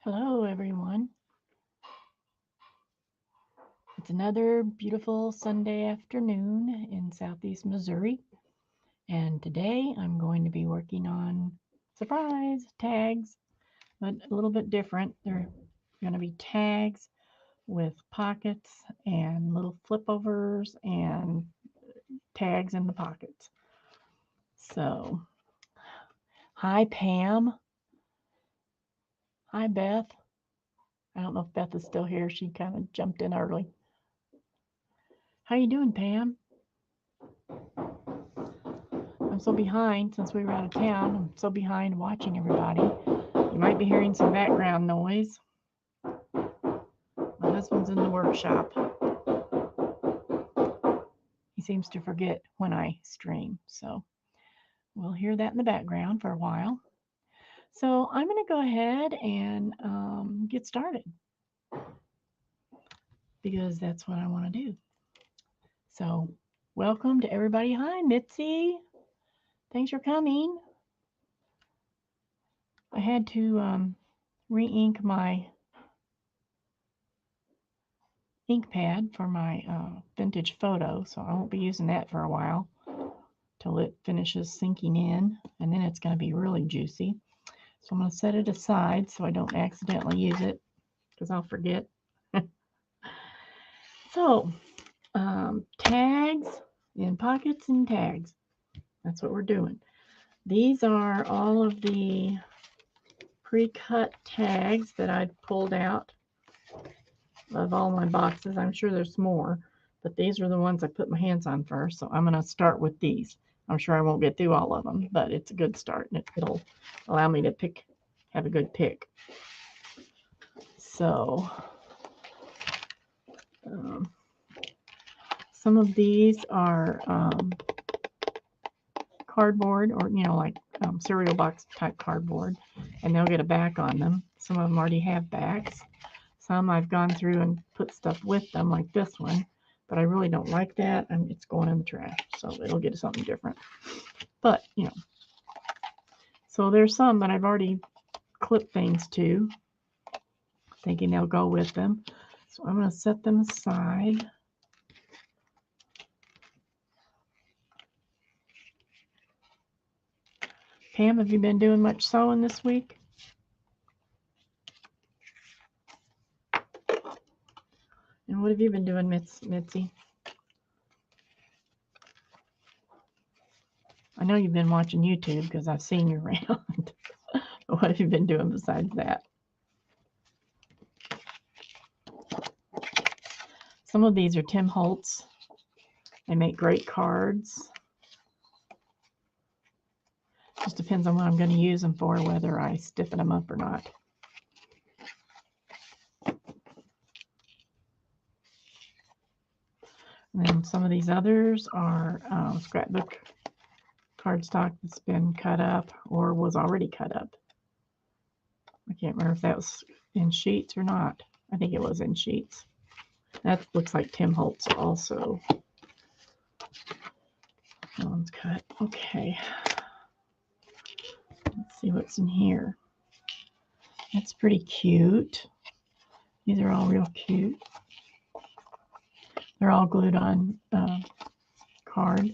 Hello, everyone. It's another beautiful Sunday afternoon in Southeast Missouri, and today I'm going to be working on surprise tags, but a little bit different. They're going to be tags with pockets and little flip overs and tags in the pockets. So, hi Pam. Hi Beth. I don't know if Beth is still here. She kind of jumped in early. How you doing, Pam? I'm so behind since we were out of town. I'm so behind watching everybody. You might be hearing some background noise. My husband's in the workshop. He seems to forget when I stream, so we'll hear that in the background for a while. So I'm going to go ahead and get started because that's what I want to do. So, welcome to everybody. Hi, Mitzi. Thanks for coming. I had to re-ink my ink pad for my vintage photo, so I won't be using that for a while till it finishes sinking in, and then it's going to be really juicy. So I'm going to set it aside so I don't accidentally use it because I'll forget. So tags in pockets and tags. That's what we're doing. These are all of the pre-cut tags that I pulled out of all my boxes. I'm sure there's more, but these are the ones I put my hands on first. So I'm going to start with these. I'm sure I won't get through all of them, but it's a good start and it'll allow me to have a good pick. So some of these are cardboard or, like cereal box type cardboard, and they'll get a back on them. Some of them already have backs. Some I've gone through and put stuff with them, like this one, but I really don't like that, and it's going in the trash, so it'll get something different. But, so there's some that I've already clipped things to, thinking they'll go with them. So I'm going to set them aside. Pam, have you been doing much sewing this week? And what have you been doing, Mitzi? I know you've been watching YouTube because I've seen you around. What have you been doing besides that? Some of these are Tim Holtz. They make great cards. Just depends on what I'm going to use them for, whether I stiffen them up or not. And then some of these others are scrapbook cardstock that's been cut up or was already cut up. I can't remember if that was in sheets or not. I think it was in sheets. That looks like Tim Holtz also. That one's cut. Okay. Let's see what's in here. That's pretty cute. These are all real cute. They're all glued on card.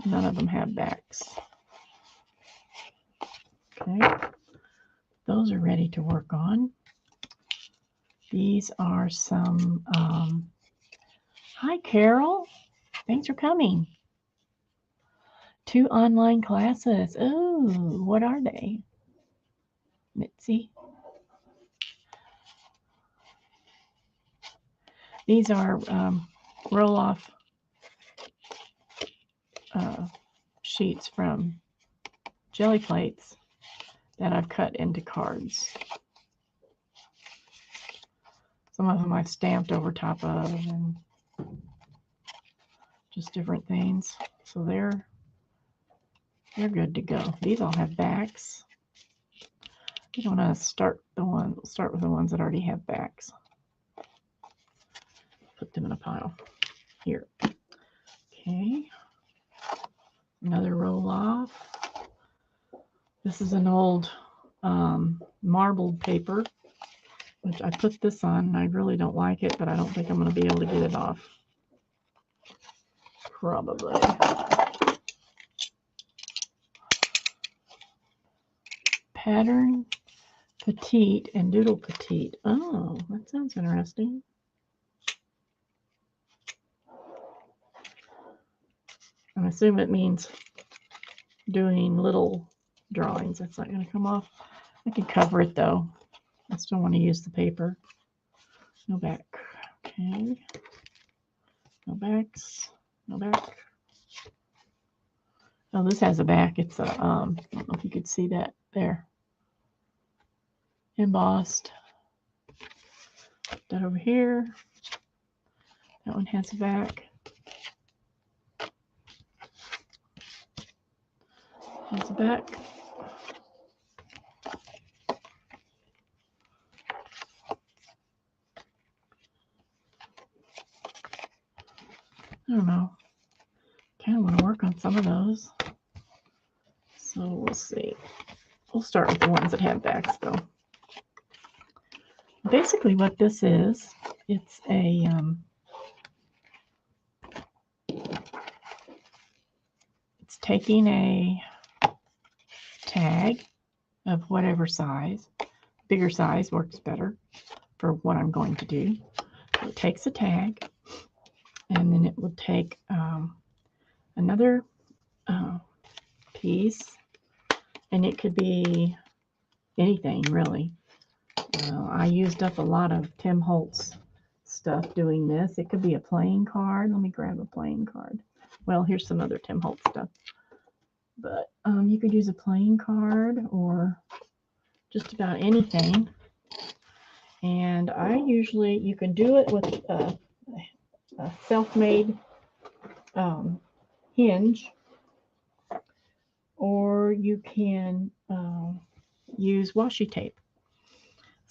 None of them have backs. Okay. Those are ready to work on. These are some, hi Carol, thanks for coming. 2 online classes. Oh, what are they? Mitzi. These are roll-off sheets from jelly plates that I've cut into cards. Some of them I've stamped over top of and just different things. So they're good to go. These all have backs. I don't want to start with the ones that already have backs. Put them in a pile. Here. Okay. Another roll off. This is an old marbled paper, which I put this on, and I really don't like it, but I don't think I'm going to be able to get it off. Probably. Pattern Petite and Doodle Petite. Oh, that sounds interesting. I assume it means doing little drawings. That's not going to come off. I can cover it though. I still want to use the paper. No back. Okay. No backs. No back. Oh, this has a back. It's a, I don't know if you could see that there. Embossed. That over here. That one has a back. Has a back. I don't know. Kind of want to work on some of those. So we'll see. We'll start with the ones that have backs though. Basically what this is, it's a it's taking a tag of whatever size. Bigger size works better for what I'm going to do. So it takes a tag, and then it will take another piece, and it could be anything really. I used up a lot of Tim Holtz stuff doing this. It could be a playing card. Let me grab a playing card. Well, here's some other Tim Holtz stuff. But you could use a playing card or just about anything. And I usually, you can do it with a self-made hinge, or you can use washi tape.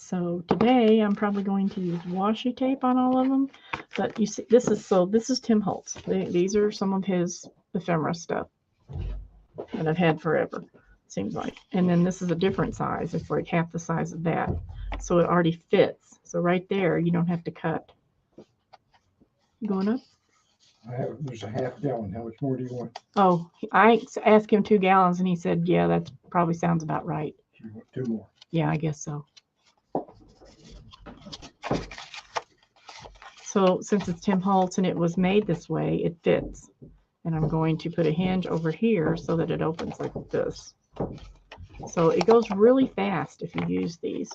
So today I'm probably going to use washi tape on all of them. But you see, this is Tim Holtz. These are some of his ephemera stuff that I've had forever, seems like. And then this is a different size. It's like half the size of that. So it already fits. So right there, you don't have to cut. Going up? There's a half gallon. How much more do you want? Oh, I asked him 2 gallons, and he said, yeah, that probably sounds about right. You want 2 more? Yeah, I guess so. So since it's Tim Holtz and it was made this way, it fits. And I'm going to put a hinge over here so that it opens like this. So it goes really fast if you use these.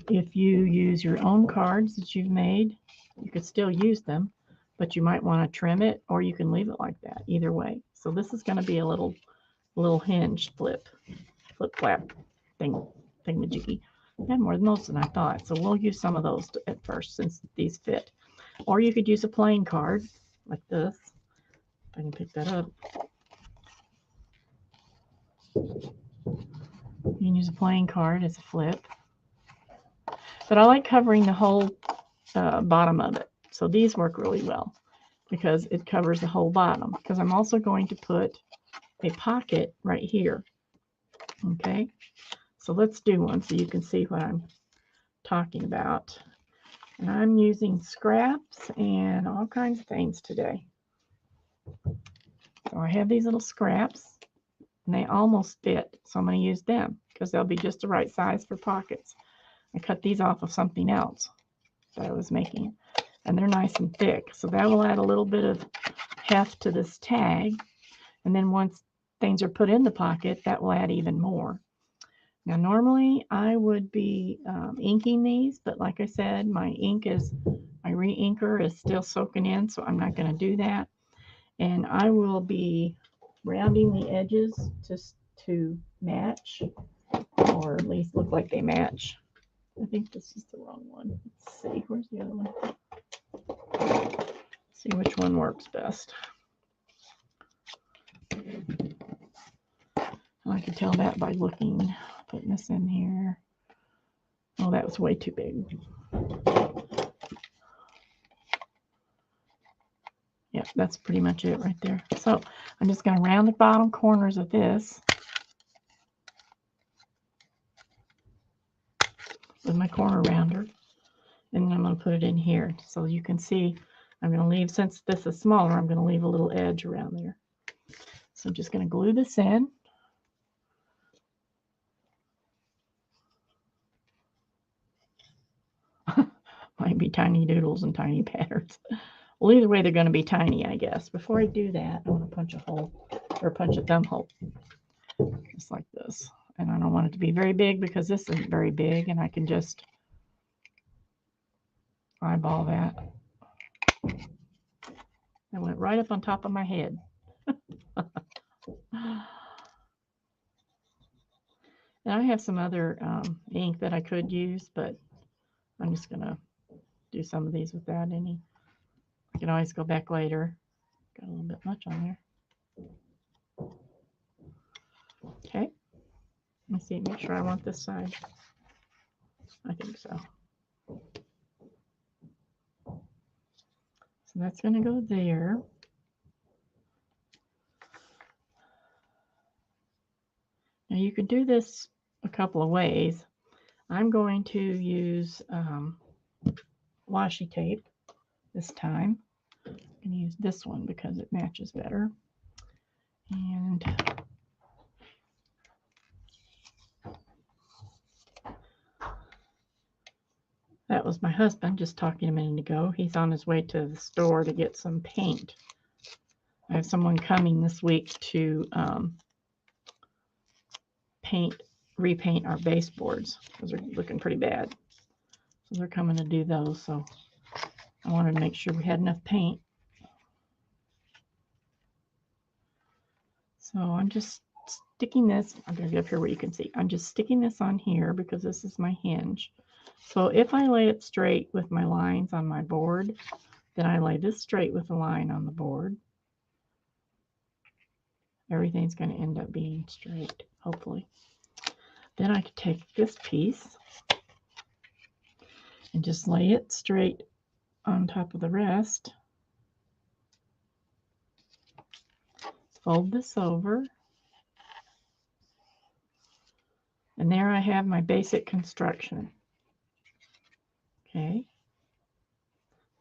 If you use your own cards that you've made, you could still use them, but you might want to trim it, or you can leave it like that, either way. So this is going to be a little hinge flip flap thingamajiggy. I had more than those than I thought, so we'll use some of those at first since these fit. Or you could use a playing card like this. If I can pick that up. You can use a playing card as a flip. But I like covering the whole bottom of it. So these work really well because it covers the whole bottom. Because I'm also going to put a pocket right here. Okay, so let's do one so you can see what I'm talking about. And I'm using scraps and all kinds of things today. So I have these little scraps, and they almost fit. So I'm going to use them because they'll be just the right size for pockets. I cut these off of something else that I was making, and they're nice and thick. So that will add a little bit of heft to this tag. And then once things are put in the pocket, that will add even more. Now, normally I would be inking these, but like I said, my re-inker is still soaking in, so I'm not going to do that. And I will be rounding the edges just to match, or at least look like they match. I think this is the wrong one. Let's see, where's the other one? Let's see which one works best. I can tell that by looking, putting this in here. Oh, that was way too big. Yep, that's pretty much it right there. So I'm just going to round the bottom corners of this with my corner rounder. And then I'm going to put it in here. So you can see I'm going to leave, since this is smaller, I'm going to leave a little edge around there. So I'm just going to glue this in. Might be tiny doodles and tiny patterns. Well, either way, they're going to be tiny, I guess. Before I do that, I'm going to punch a hole, or punch a thumb hole, just like this. And I don't want it to be very big because this isn't very big, and I can just eyeball that. It went right up on top of my head. And I have some other ink that I could use, but I'm just going to do some of these without any. I can always go back later. Got a little bit much on there. Okay. Let me see, make sure I want this side. I think so. So that's going to go there. Now you could do this a couple of ways. I'm going to use washi tape this time. I'm going to use this one because it matches better. And that was my husband just talking a minute ago. He's on his way to the store to get some paint. I have someone coming this week to repaint our baseboards. Those are looking pretty bad. So they're coming to do those. So I wanted to make sure we had enough paint. So I'm just sticking this, I'm going to get up here where you can see. I'm just sticking this on here because this is my hinge. So if I lay it straight with my lines on my board, then I lay this straight with a line on the board. Everything's going to end up being straight, hopefully. Then I could take this piece and just lay it straight on top of the rest. Fold this over. And there I have my basic construction. Okay.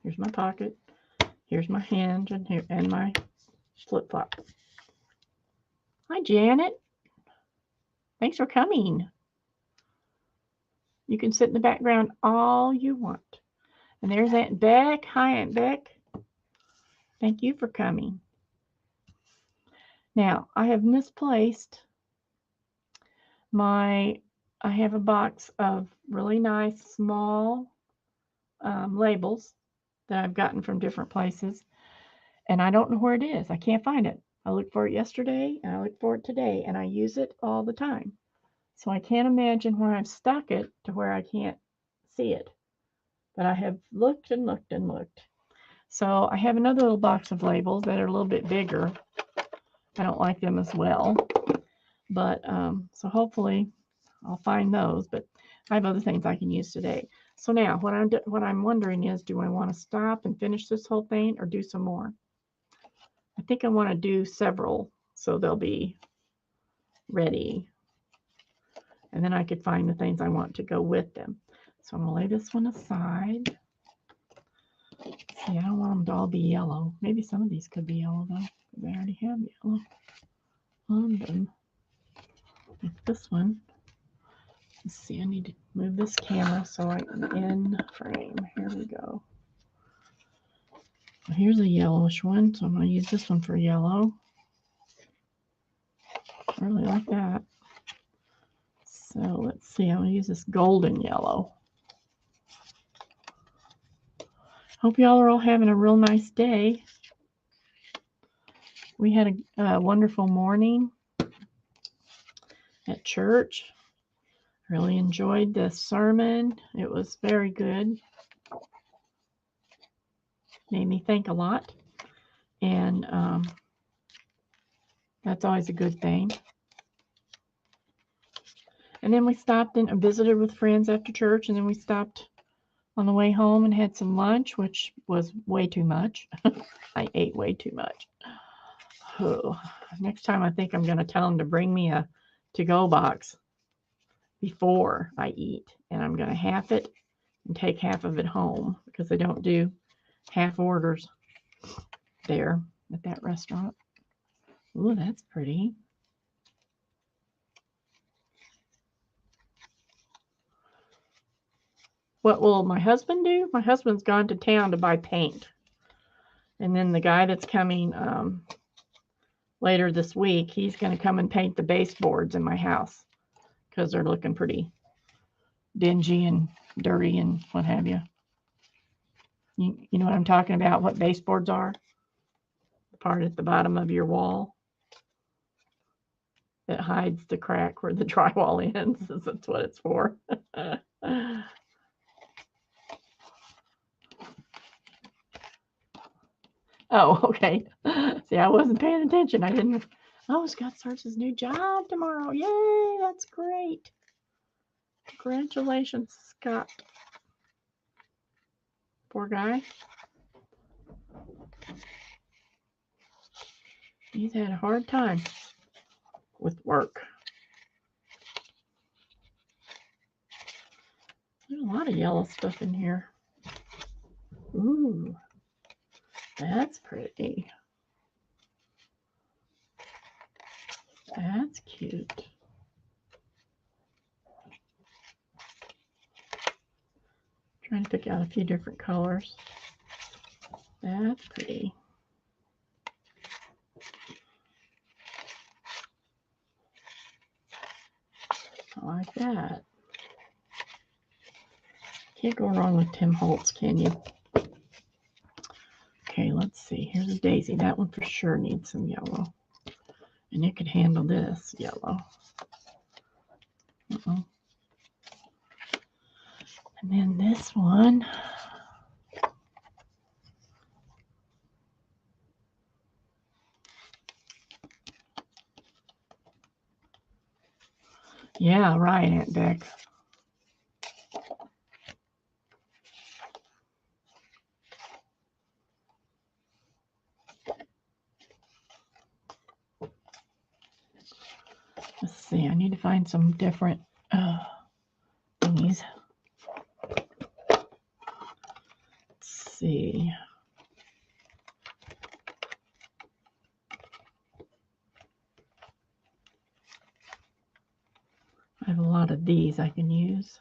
Here's my pocket. Here's my hinge and here and my flip-flop. Hi, Janet. Thanks for coming. You can sit in the background all you want. And there's Aunt Beck. Hi, Aunt Beck. Thank you for coming. Now, I have misplaced I have a box of really nice small labels that I've gotten from different places. And I don't know where it is. I can't find it. I looked for it yesterday and I looked for it today, and I use it all the time. So I can't imagine where I've stuck it to where I can't see it. But I have looked and looked and looked. So I have another little box of labels that are a little bit bigger. I don't like them as well. But so hopefully I'll find those. But I have other things I can use today. So now what I'm wondering is, do I want to stop and finish this whole thing or do some more? I think I want to do several so they'll be ready. And then I could find the things I want to go with them. So I'm going to lay this one aside. See, I don't want them to all be yellow. Maybe some of these could be yellow though. They already have yellow on them. Like this one. Let's see, I need to move this camera so I'm in frame. Here we go. Well, here's a yellowish one, so I'm going to use this one for yellow. I really like that. So let's see, I'm going to use this golden yellow. Hope y'all are all having a real nice day. We had a wonderful morning at church. Really enjoyed the sermon. It was very good. Made me think a lot. And that's always a good thing. And then we stopped and visited with friends after church, and then we stopped on the way home and had some lunch, which was way too much. I ate way too much. Oh, next time I think I'm going to tell them to bring me a to-go box before I eat. And I'm going to half it and take half of it home because they don't do half orders there at that restaurant. Ooh, that's pretty. What will my husband do? My husband's gone to town to buy paint. And then the guy that's coming later this week, he's going to come and paint the baseboards in my house because they're looking pretty dingy and dirty and what have you. You know what I'm talking about, what baseboards are? The part at the bottom of your wall that hides the crack where the drywall ends. That's what it's for. Oh, okay. See, I wasn't paying attention. I didn't. Oh, Scott starts his new job tomorrow. Yay, that's great. Congratulations, Scott. Poor guy. He's had a hard time with work. There's a lot of yellow stuff in here. Ooh, that's pretty. That's cute. Trying to pick out a few different colors. That's pretty. I like that. Can't go wrong with Tim Holtz, can you? Okay, let's see. Here's a daisy. That one for sure needs some yellow. And it could handle this yellow. Uh-oh. And then this one. Yeah, right, Aunt Beck. Let's see. I need to find some different thingies. Let's see. I have a lot of these I can use.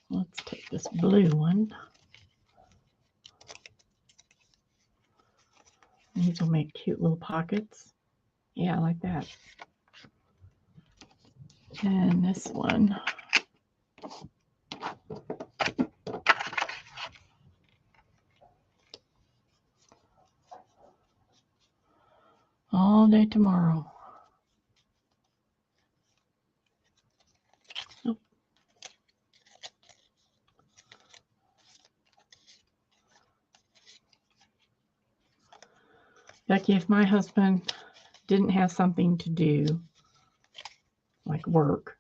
Let's take this blue one. These will make cute little pockets. Yeah, I like that. And this one. All day tomorrow. Oh. Becky, if my husband didn't have something to do, like work,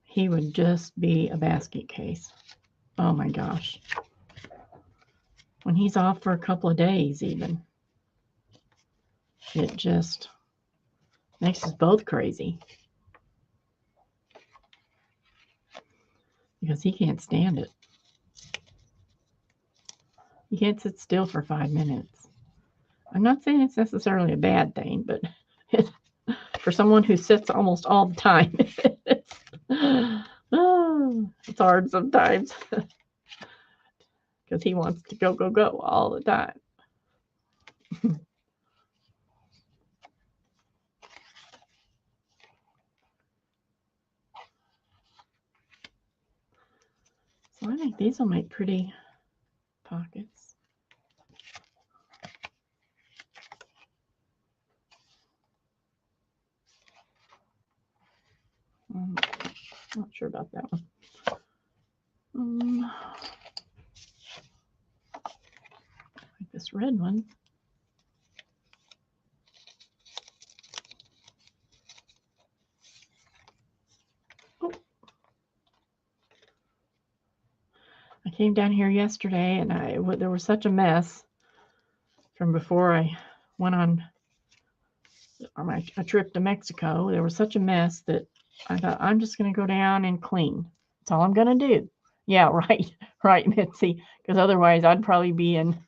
he would just be a basket case. Oh my gosh. When he's off for a couple of days even, it just makes us both crazy. Because he can't stand it. He can't sit still for 5 minutes. I'm not saying it's necessarily a bad thing, but for someone who sits almost all the time, it's hard sometimes. Because he wants to go, go, go all the time. So I think these will make pretty pockets. Not sure about that one. Like this red one. Oh, I came down here yesterday and there was such a mess from before I went on a trip to Mexico. There was such a mess that I thought, I'm just going to go down and clean. That's all I'm going to do. Yeah, right, right, Mitzi. Because otherwise, I'd probably be in,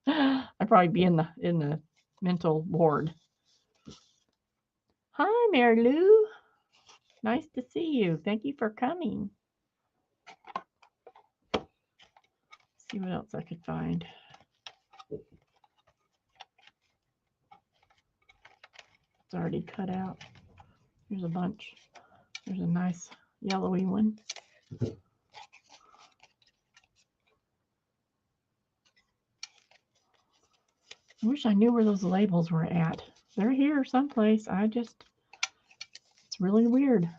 I'd probably be in the mental ward. Hi, Mary Lou. Nice to see you. Thank you for coming. Let's see what else I could find. It's already cut out. Here's a bunch. There's a nice yellowy one. I wish I knew where those labels were at. They're here someplace. It's really weird.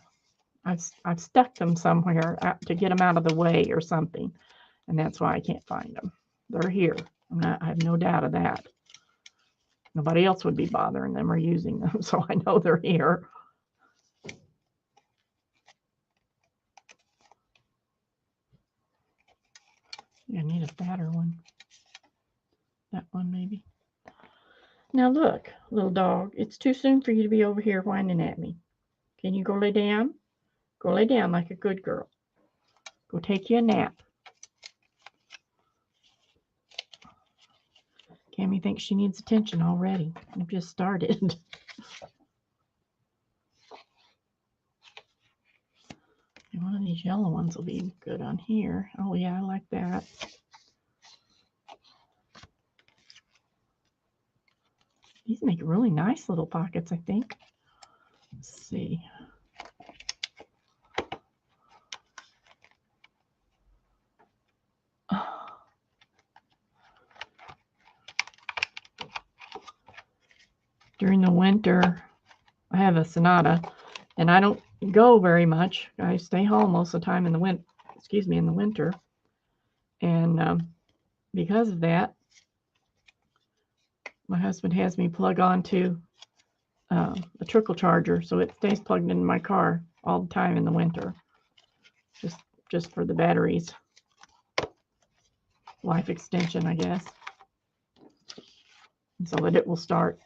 I've stuck them somewhere to get them out of the way or something, and that's why I can't find them. They're here. I have no doubt of that. Nobody else would be bothering them or using them, so I know they're here. Yeah, I need a fatter one. That one maybe. Now look, little dog, it's too soon for you to be over here whining at me. Can you go lay down? Go lay down like a good girl. Go take you a nap. Cammy thinks she needs attention already. I've just started. And one of these yellow ones will be good on here. Oh yeah, I like that. These make really nice little pockets, I think. Let's see. During the winter, I have a Sonata, and I don't go very much. I stay home most of the time in the winter. And because of that, my husband has me plug onto a trickle charger, so it stays plugged in my car all the time in the winter, just for the batteries life extension, I guess, and so that it will start.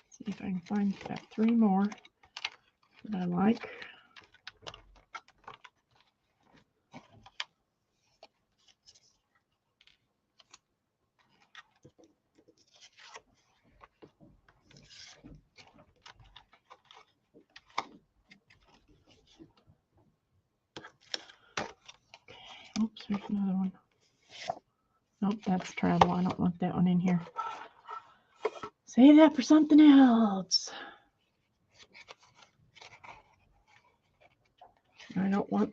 See if I can find that 3 more that I like. Oops, there's another one. Nope, that's travel. I don't want that one in here. Save that for something else. I don't want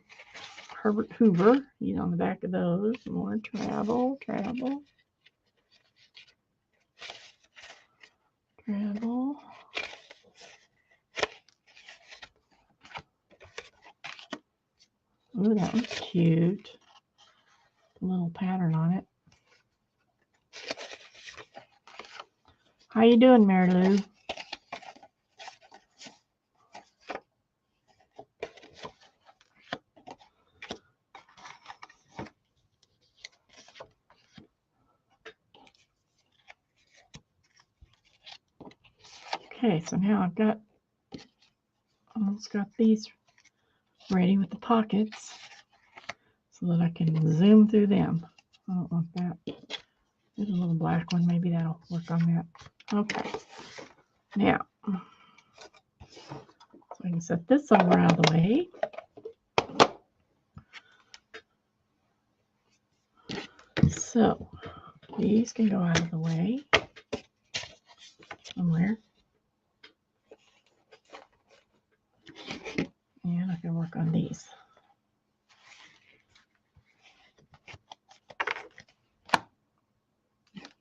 Herbert Hoover. He's on the back of those. More travel. Ooh, that one's cute. A little pattern on it. How you doing, Mary Lou? Okay, so now I've almost got these ready with the pockets so that I can zoom through them. I don't want that. There's a little black one. Maybe that'll work on that. Okay. Now, so I can set this over out of the way. So these can go out of the way somewhere. And I can work on these.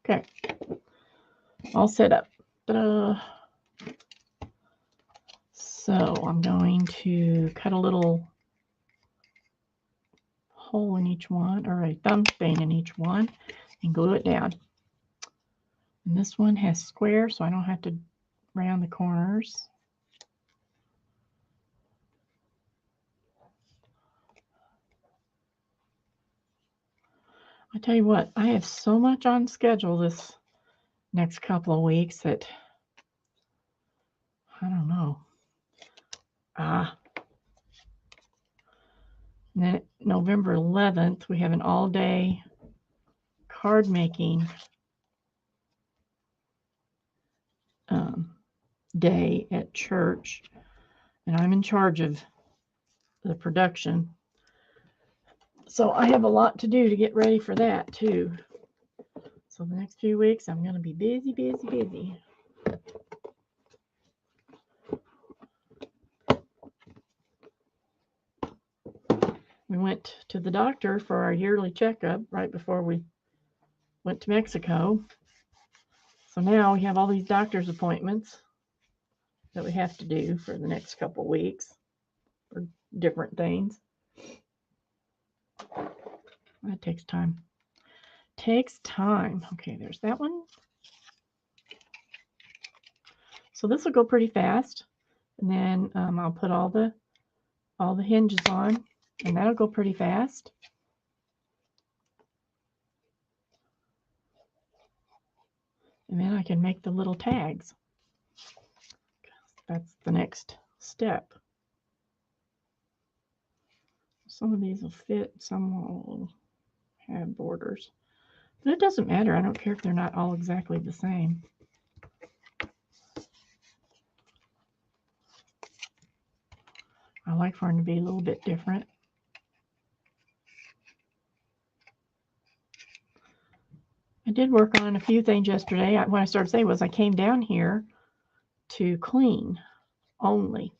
Okay. All set up. Ta-da. So I'm going to cut a little hole in each one, or a thumb stain in each one, and glue it down. And this one has square, so I don't have to round the corners. I tell you what, I have so much on schedule this next couple of weeks that I don't know. And then November 11th, we have an all-day card making day at church, and I'm in charge of the production. So I have a lot to do to get ready for that too. So the next few weeks, I'm going to be busy, busy, busy. We went to the doctor for our yearly checkup right before we went to Mexico. So now we have all these doctor's appointments that we have to do for the next couple weeks for different things. That takes time. Takes time. Okay, there's that one. So this will go pretty fast, and then I'll put all the hinges on, and that'll go pretty fast. And then I can make the little tags. That's the next step. Some of these will fit, some will have borders. But it doesn't matter. I don't care if they're not all exactly the same. I like for them to be a little bit different. I did work on a few things yesterday. What I started to say was I came down here to clean only.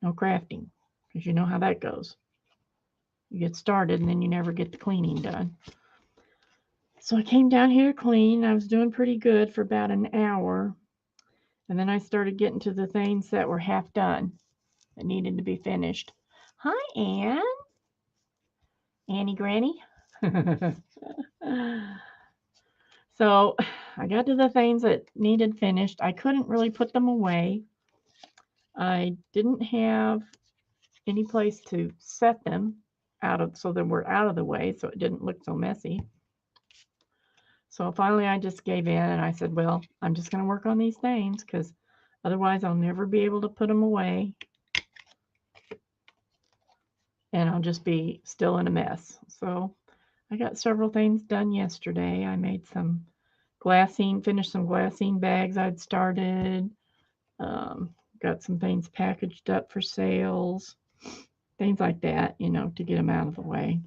No crafting, because you know how that goes. You get started and then you never get the cleaning done. So I came down here to clean. I was doing pretty good for about an hour. And then I started getting to the things that were half done that needed to be finished. Hi, Anne. Annie Granny. So I got to the things that needed finished. I couldn't really put them away. I didn't have any place to set them so they were out of the way, so it didn't look so messy. So finally I just gave in and I said, well, I'm just going to work on these things because otherwise I'll never be able to put them away. And I'll just be still in a mess. So I got several things done yesterday. I made some finished some glassine bags I'd started. Got some things packaged up for sales. Things like that, to get them out of the way.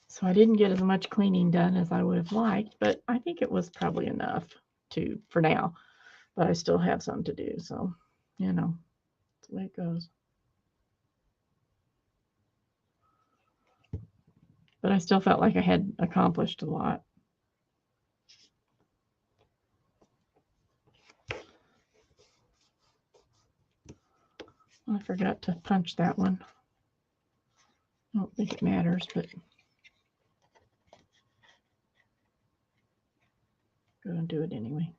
So I didn't get as much cleaning done as I would have liked, but I think it was probably enough for now. But I still have some to do, so, that's the way it goes. But I still felt like I had accomplished a lot. I forgot to punch that one. I don't think it matters, but I'm going to do it anyway.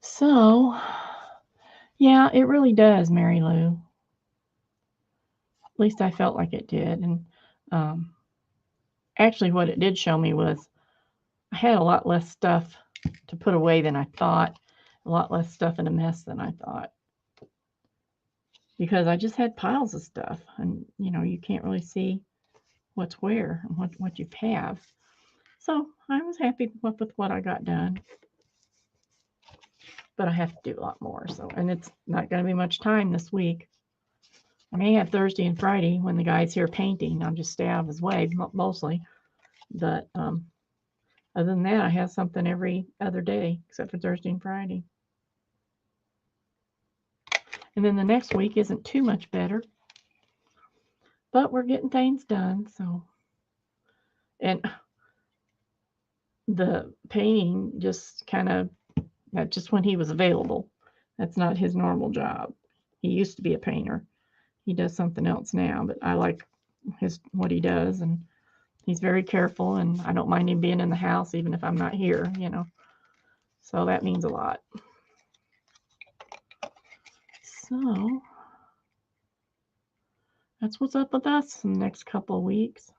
So, yeah, it really does, Mary Lou. At least I felt like it did. And actually, what it did show me was I had a lot less stuff to put away than I thought, a lot less stuff in a mess than I thought. Because I just had piles of stuff, and you can't really see what's where and what you have. So I was happy with what I got done. But I have to do a lot more. And it's not going to be much time this week. I may have Thursday and Friday when the guy's here painting. I'll just stay out of his way mostly. But other than that, I have something every other day except for Thursday and Friday. And then the next week isn't too much better. But we're getting things done. So, and the painting just kind of, just when he was available. That's not his normal job. He used to be a painter. He does something else now, but I like what he does, and he's very careful, and I don't mind him being in the house even if I'm not here, So that means a lot. So that's what's up with us in the next couple of weeks.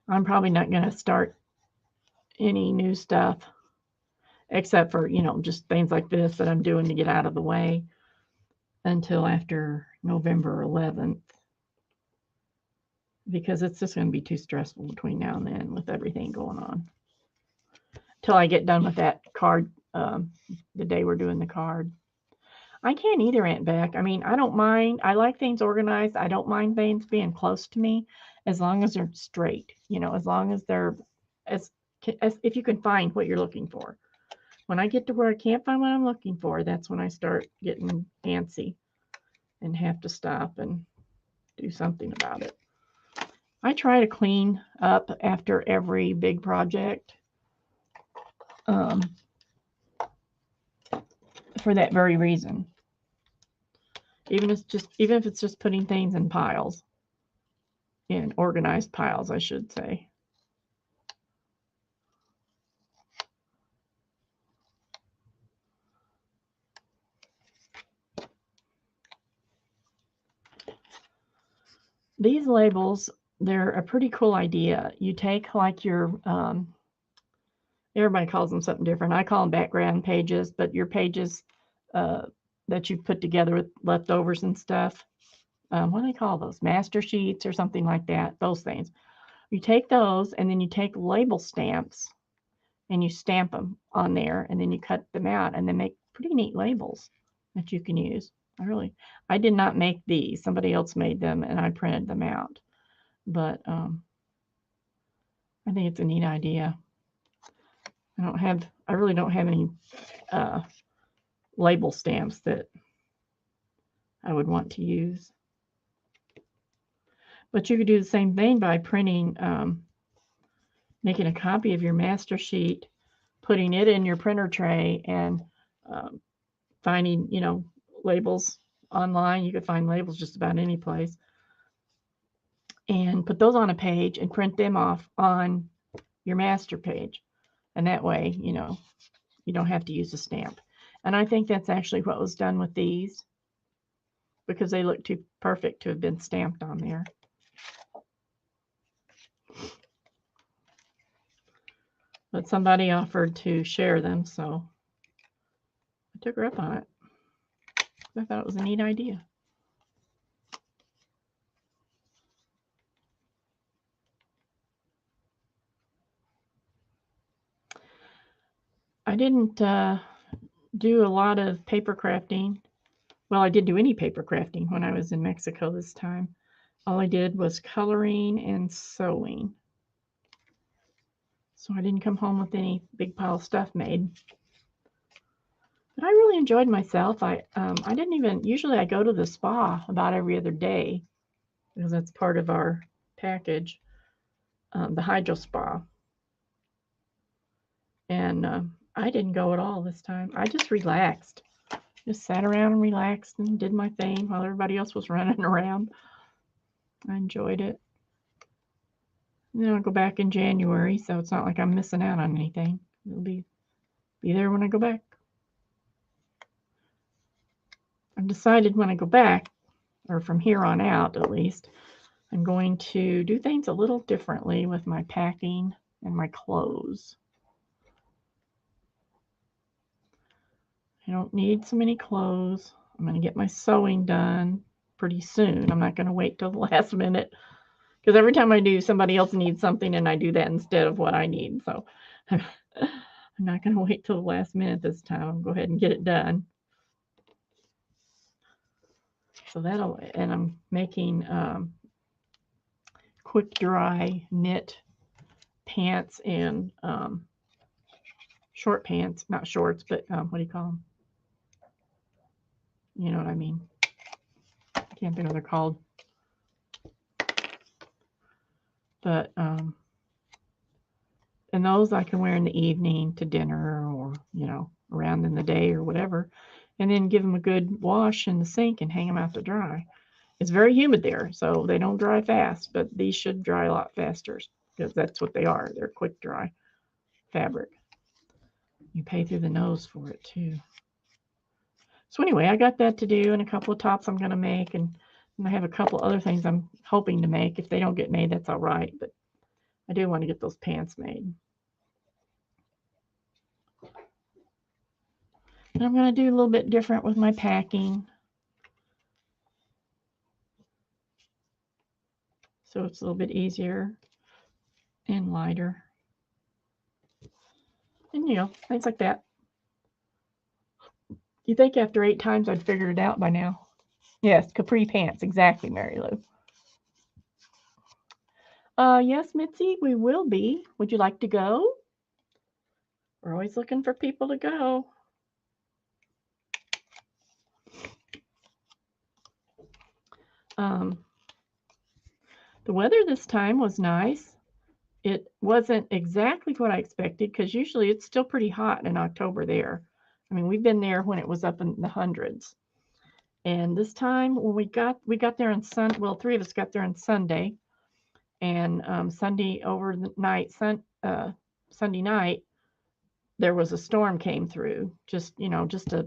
I'm probably not going to start any new stuff except for, just things like this that I'm doing to get out of the way until after November 11th, because it's just going to be too stressful between now and then with everything going on. Till I get done with that card, the day we're doing the card. I can't either, Aunt Beck. I mean, I don't mind. I like things organized. I don't mind things being close to me as long as they're straight, as long as they're as if you can find what you're looking for. When I get to where I can't find what I'm looking for, that's when I start getting antsy and have to stop and do something about it. I try to clean up after every big project for that very reason. Even if it's just putting things in piles, in organized piles, I should say. These labels, they're a pretty cool idea. You take like your, everybody calls them something different. I call them background pages, but your pages that you put together with leftovers and stuff. What do they call those? Master sheets or something like that, those things. You take those and then you take label stamps and you stamp them on there and then you cut them out and they make pretty neat labels that you can use. I did not make these. Somebody else made them and I printed them out. But I think it's a neat idea. I really don't have any label stamps that I would want to use. But you could do the same thing by printing, making a copy of your master sheet, putting it in your printer tray, and finding, labels online. You could find labels just about any place. And put those on a page and print them off on your master page. And that way, you don't have to use a stamp. And I think that's actually what was done with these, because they look too perfect to have been stamped on there. But somebody offered to share them, so I took her up on it. I thought it was a neat idea. I didn't do a lot of paper crafting. Well, I didn't do any paper crafting when I was in Mexico this time. All I did was coloring and sewing. So I didn't come home with any big pile of stuff made. But I really enjoyed myself. I didn't even, usually I go to the spa about every other day because that's part of our package, the hydro spa. And I didn't go at all this time. I just relaxed. Just sat around and relaxed and did my thing while everybody else was running around. I enjoyed it. And then I'll go back in January, so it's not like I'm missing out on anything. It'll be there when I go back. I've decided when I go back, or from here on out at least, I'm going to do things a little differently with my packing and my clothes. I don't need so many clothes. I'm going to get my sewing done pretty soon. I'm not going to wait till the last minute, because every time I do, somebody else needs something and I do that instead of what I need. So I'm not going to wait till the last minute this time. I'll go ahead and get it done. So and I'm making quick dry knit pants and short pants, not shorts, but what do you call them? You know what I mean. I can't think of what they're called. But, and those I can wear in the evening to dinner or, you know, around in the day or whatever. And then give them a good wash in the sink and hang them out to dry. It's very humid there, so they don't dry fast, but these should dry a lot faster because that's what they are. They're quick dry fabric. You pay through the nose for it too. So anyway, I got that to do and a couple of tops I'm going to make, and I have a couple other things I'm hoping to make. If they don't get made, that's all right, but I do want to get those pants made. And I'm going to do a little bit different with my packing. So it's a little bit easier and lighter. And, you know, things like that. You think after 8 times I'd figured it out by now? Yes, capri pants. Exactly, Mary Lou. Yes, Mitzi, we will be. Would you like to go? We're always looking for people to go. The weather this time was nice. It wasn't exactly what I expected because usually it's still pretty hot in October there. I mean, we've been there when it was up in the hundreds. And this time when we got there on Sunday, well, 3 of us got there on Sunday. And Sunday over the night, Sunday night, there was a storm came through. Just, you know, just a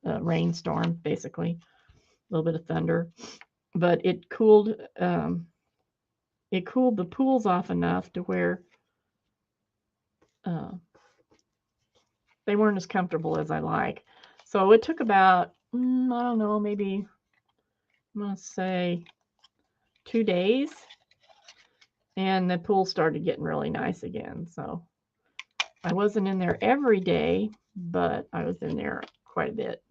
rainstorm, basically. A little bit of thunder. But it cooled the pools off enough to where they weren't as comfortable as I like. So it took about, I don't know, maybe, I'm going to say 2 days. And the pool started getting really nice again. So I wasn't in there every day, but I was in there quite a bit.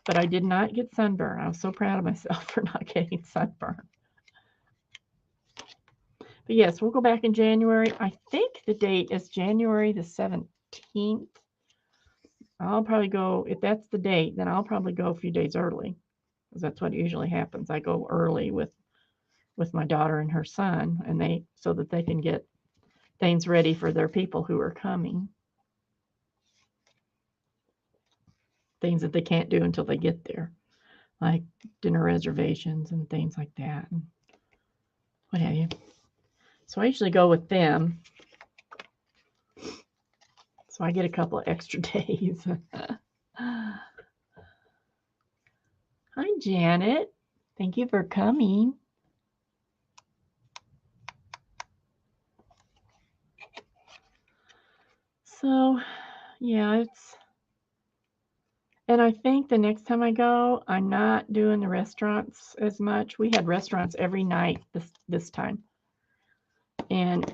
But I did not get sunburn. I was so proud of myself for not getting sunburn. But yes, we'll go back in January. I think the date is January the 17th. I'll probably go, if that's the date, then I'll probably go a few days early. Because that's what usually happens. I go early with my daughter and her son, and so that they can get things ready for their people who are coming. Things that they can't do until they get there, like dinner reservations and things like that, and what have you. So I usually go with them. So I get a couple of extra days. Hi, Janet. Thank you for coming. So, yeah, and I think the next time I go, I'm not doing the restaurants as much. We had restaurants every night this time. And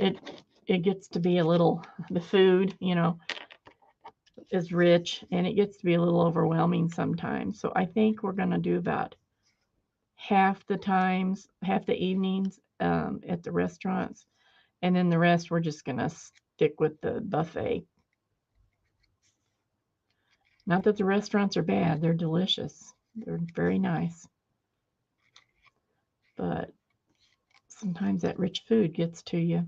it gets to be a little, the food, you know, is rich, and it gets to be a little overwhelming sometimes. So I think we're going to do about half the evenings at the restaurants, and then the rest we're just going to stick with the buffet. Not that the restaurants are bad, they're delicious. They're very nice. But sometimes that rich food gets to you.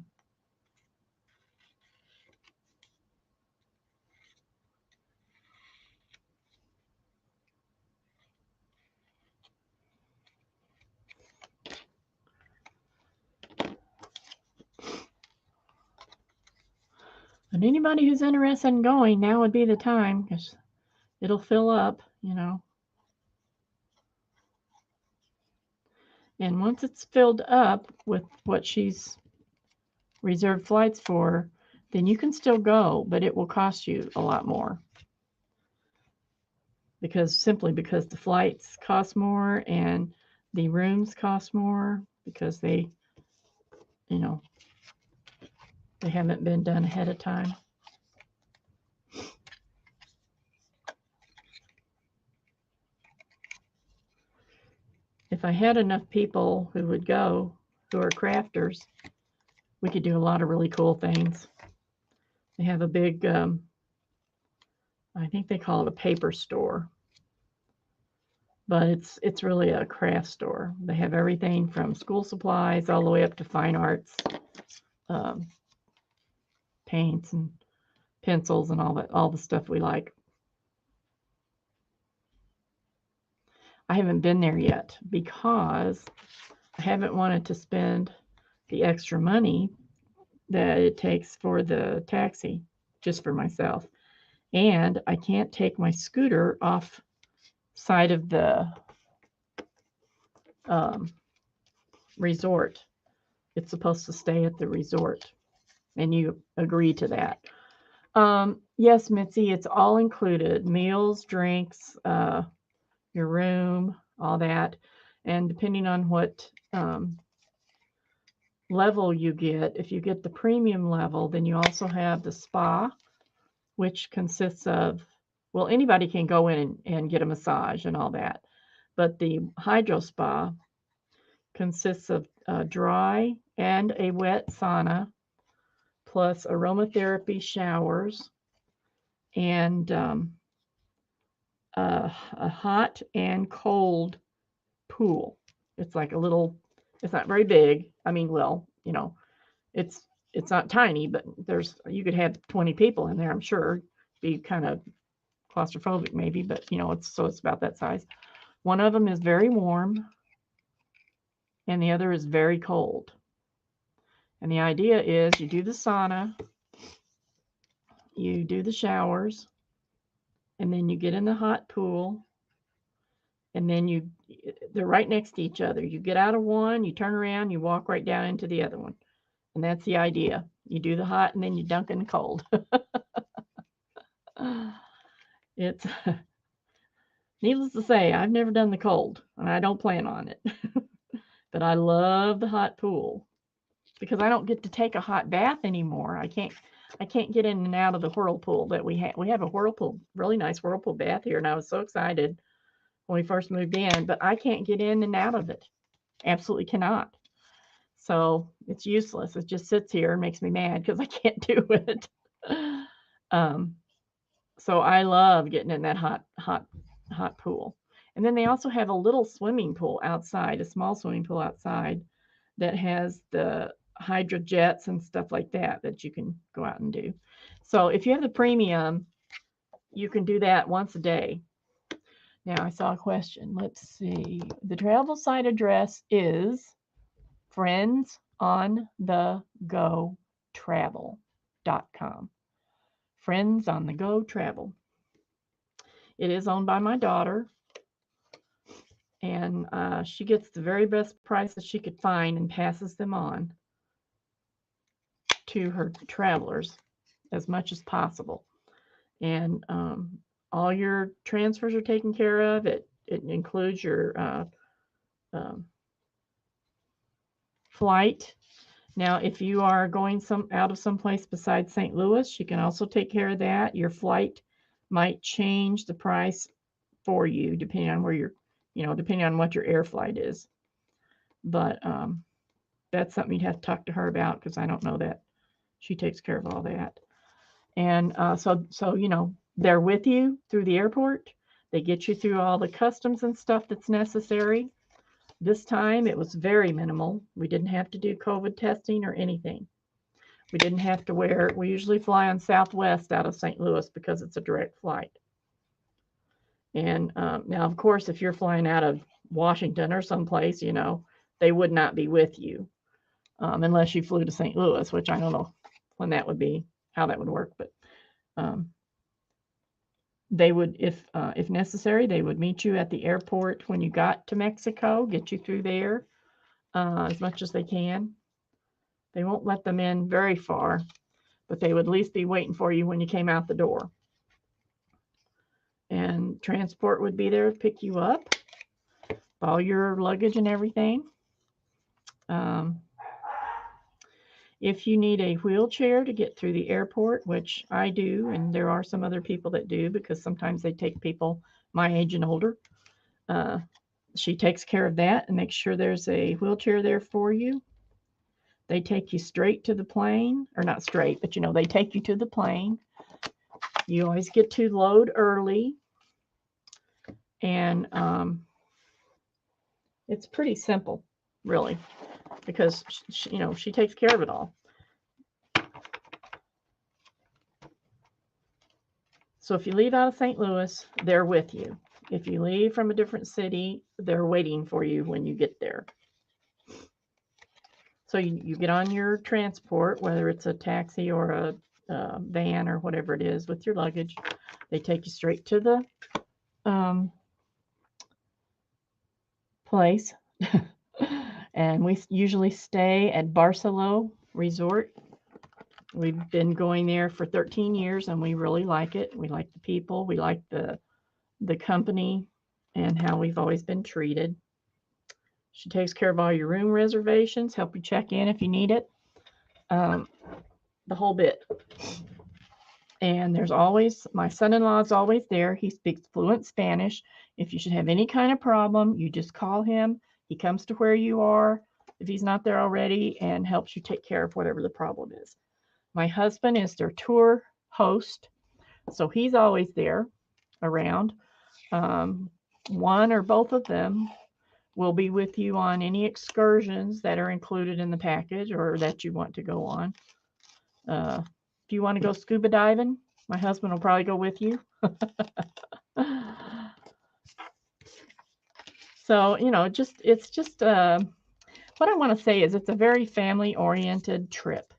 But anybody who's interested in going, now would be the time, because it'll fill up, you know. And once it's filled up with what she's reserved flights for, then you can still go, but it will cost you a lot more. Simply because the flights cost more and the rooms cost more because they, you know, they haven't been done ahead of time. If I had enough people who would go, who are crafters, we could do a lot of really cool things. They have a big, I think they call it a paper store. but it's really a craft store. They have everything from school supplies all the way up to fine arts, um, paints and pencils and all the stuff we like. I haven't been there yet because I haven't wanted to spend the extra money that it takes for the taxi just for myself. And I can't take my scooter off side of the resort. It's supposed to stay at the resort, and you agree to that. Yes, Mitzi, it's all included: meals, drinks, your room, all that. And depending on what level you get, if you get the premium level, then you also have the spa, which consists of, well, anybody can go in and get a massage and all that. But the hydro spa consists of dry and a wet sauna, plus aromatherapy showers, and a hot and cold pool. It's like a little, it's not very big. I mean, well, it's not tiny, but you could have 20 people in there, I'm sure. Be kind of claustrophobic maybe, but it's about that size. One of them is very warm and the other is very cold. And the idea is you do the sauna, you do the showers, and then you get in the hot pool, and then they're right next to each other. You get out of one, you turn around, you walk right down into the other one. And that's the idea. You do the hot and then you dunk in the cold. It's needless to say, I've never done the cold, and I don't plan on it. But I love the hot pool because I don't get to take a hot bath anymore. I can't get in and out of the whirlpool that we have. We have a whirlpool, really nice whirlpool bath here, and I was so excited when we first moved in, but I can't get in and out of it. Absolutely cannot. So it's useless. It just sits here and makes me mad because I can't do it. So I love getting in that hot pool. And then they also have a little swimming pool outside, a small swimming pool outside that has the hydro jets and stuff like that you can go out and do. So if you have the premium, you can do that once a day. Now I saw a question. Let's see. The travel site address is friendsonthegotravel.com. Friends on the Go Travel. It is owned by my daughter, and she gets the very best prices she could find and passes them on to her travelers as much as possible. And all your transfers are taken care of. It includes your flight. Now, if you are going out of someplace besides St. Louis, she can also take care of that. Your flight might change the price for you depending on where depending on what your air flight is. But that's something you'd have to talk to her about because I don't know that. She takes care of all that. And so they're with you through the airport. They get you through all the customs and stuff that's necessary. This time it was very minimal. We didn't have to do COVID testing or anything. We didn't have to we usually fly on Southwest out of St. Louis because it's a direct flight. And now, of course, if you're flying out of Washington or someplace, they would not be with you unless you flew to St. Louis, which I don't know when that would be, how that would work. But they would, if necessary, they would meet you at the airport when you got to Mexico, get you through there as much as they can. They won't let them in very far, but they would at least be waiting for you when you came out the door. And transport would be there to pick you up, all your luggage and everything. If you need a wheelchair to get through the airport, which I do, and there are some other people that do because sometimes they take people my age and older, she takes care of that and makes sure there's a wheelchair there for you. They take you straight to the plane, or not straight, but they take you to the plane. You always get to load early, and It's pretty simple, really, because she takes care of it all. So if you leave out of St. Louis, they're with you. If you leave from a different city, they're waiting for you when you get there. So you get on your transport, whether it's a taxi or a van or whatever it is with your luggage. They take you straight to the place. And we usually stay at Barceló Resort. We've been going there for 13 years and we really like it. We like the people, we like the company and how we've always been treated. She takes care of all your room reservations, help you check in if you need it. The whole bit. And there's always, my son-in-law is always there. He speaks fluent Spanish. If you should have any kind of problem, you just call him. He comes to where you are if he's not there already and helps you take care of whatever the problem is. My husband is their tour host, so he's always there around. One or both of them will be with you on any excursions that are included in the package or that you want to go on. If you want to go scuba diving, my husband will probably go with you. So, it's just what I want to say is it's a very family-oriented trip.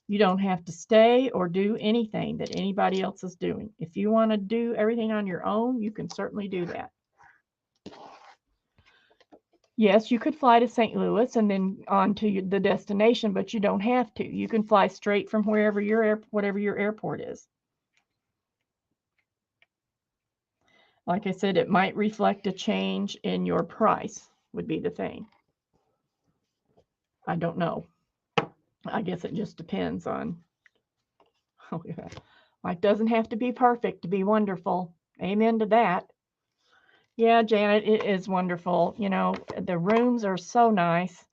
You don't have to stay or do anything that anybody else is doing. If you want to do everything on your own, you can certainly do that. Yes, you could fly to St. Louis and then on to the destination, but you don't have to. You can fly straight from whatever your airport is. Like I said, it might reflect a change in your price, would be the thing. I don't know. I guess it just depends on. Oh, yeah. Life doesn't have to be perfect to be wonderful. Amen to that. Yeah, Janet, it is wonderful. The rooms are so nice.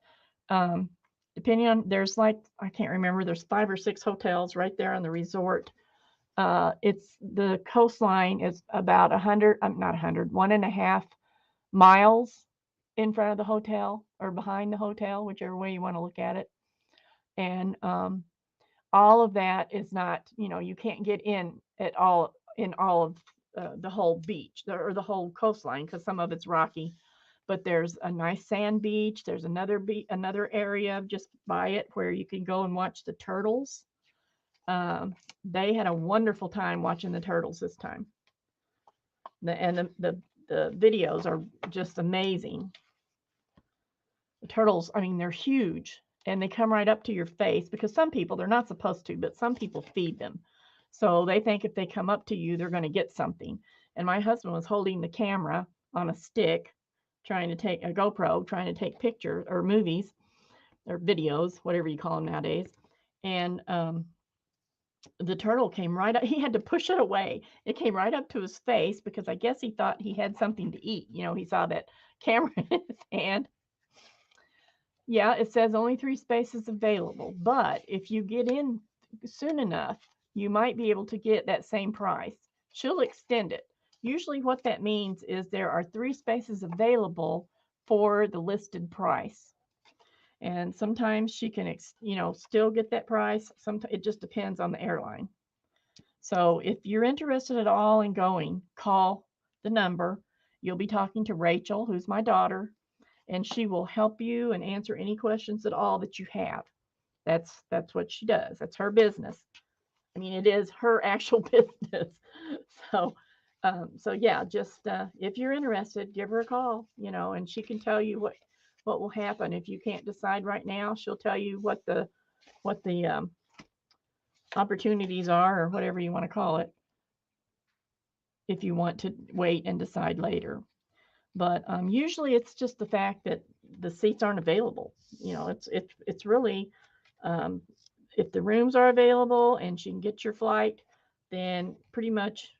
Depending on, there's I can't remember, there's 5 or 6 hotels right there on the resort. It's the coastline is about 100, not 100, 1.5 miles in front of the hotel or behind the hotel, whichever way you want to look at it. And all of that is not, you can't get in at all in all of the whole beach or the whole coastline because some of it's rocky. But there's a nice sand beach. There's another area just by it where you can go and watch the turtles. They had a wonderful time watching the turtles this time. The videos are just amazing. The turtles, I mean, they're huge and they come right up to your face because some people, they're not supposed to, but some people feed them. So they think if they come up to you, they're going to get something. And my husband was holding the camera on a stick, trying to take a GoPro, trying to take pictures or movies or videos, whatever you call them nowadays. And the turtle came right up. He had to push it away. It came right up to his face because I guess he thought he had something to eat. He saw that camera in his hand. Yeah, it says only 3 spaces available, but if you get in soon enough, you might be able to get that same price. She'll extend it. Usually what that means is there are 3 spaces available for the listed price. And sometimes she can, still get that price. Sometimes it just depends on the airline. So if you're interested at all in going, call the number. You'll be talking to Rachel, who's my daughter, and she will help you and answer any questions at all that you have. That's what she does. That's her business. I mean, it is her actual business. So yeah, just if you're interested, give her a call, and she can tell you what will happen. If you can't decide right now, she'll tell you what the opportunities are or whatever you want to call it if you want to wait and decide later. But usually it's just the fact that the seats aren't available. It's really if the rooms are available and she can get your flight, then pretty much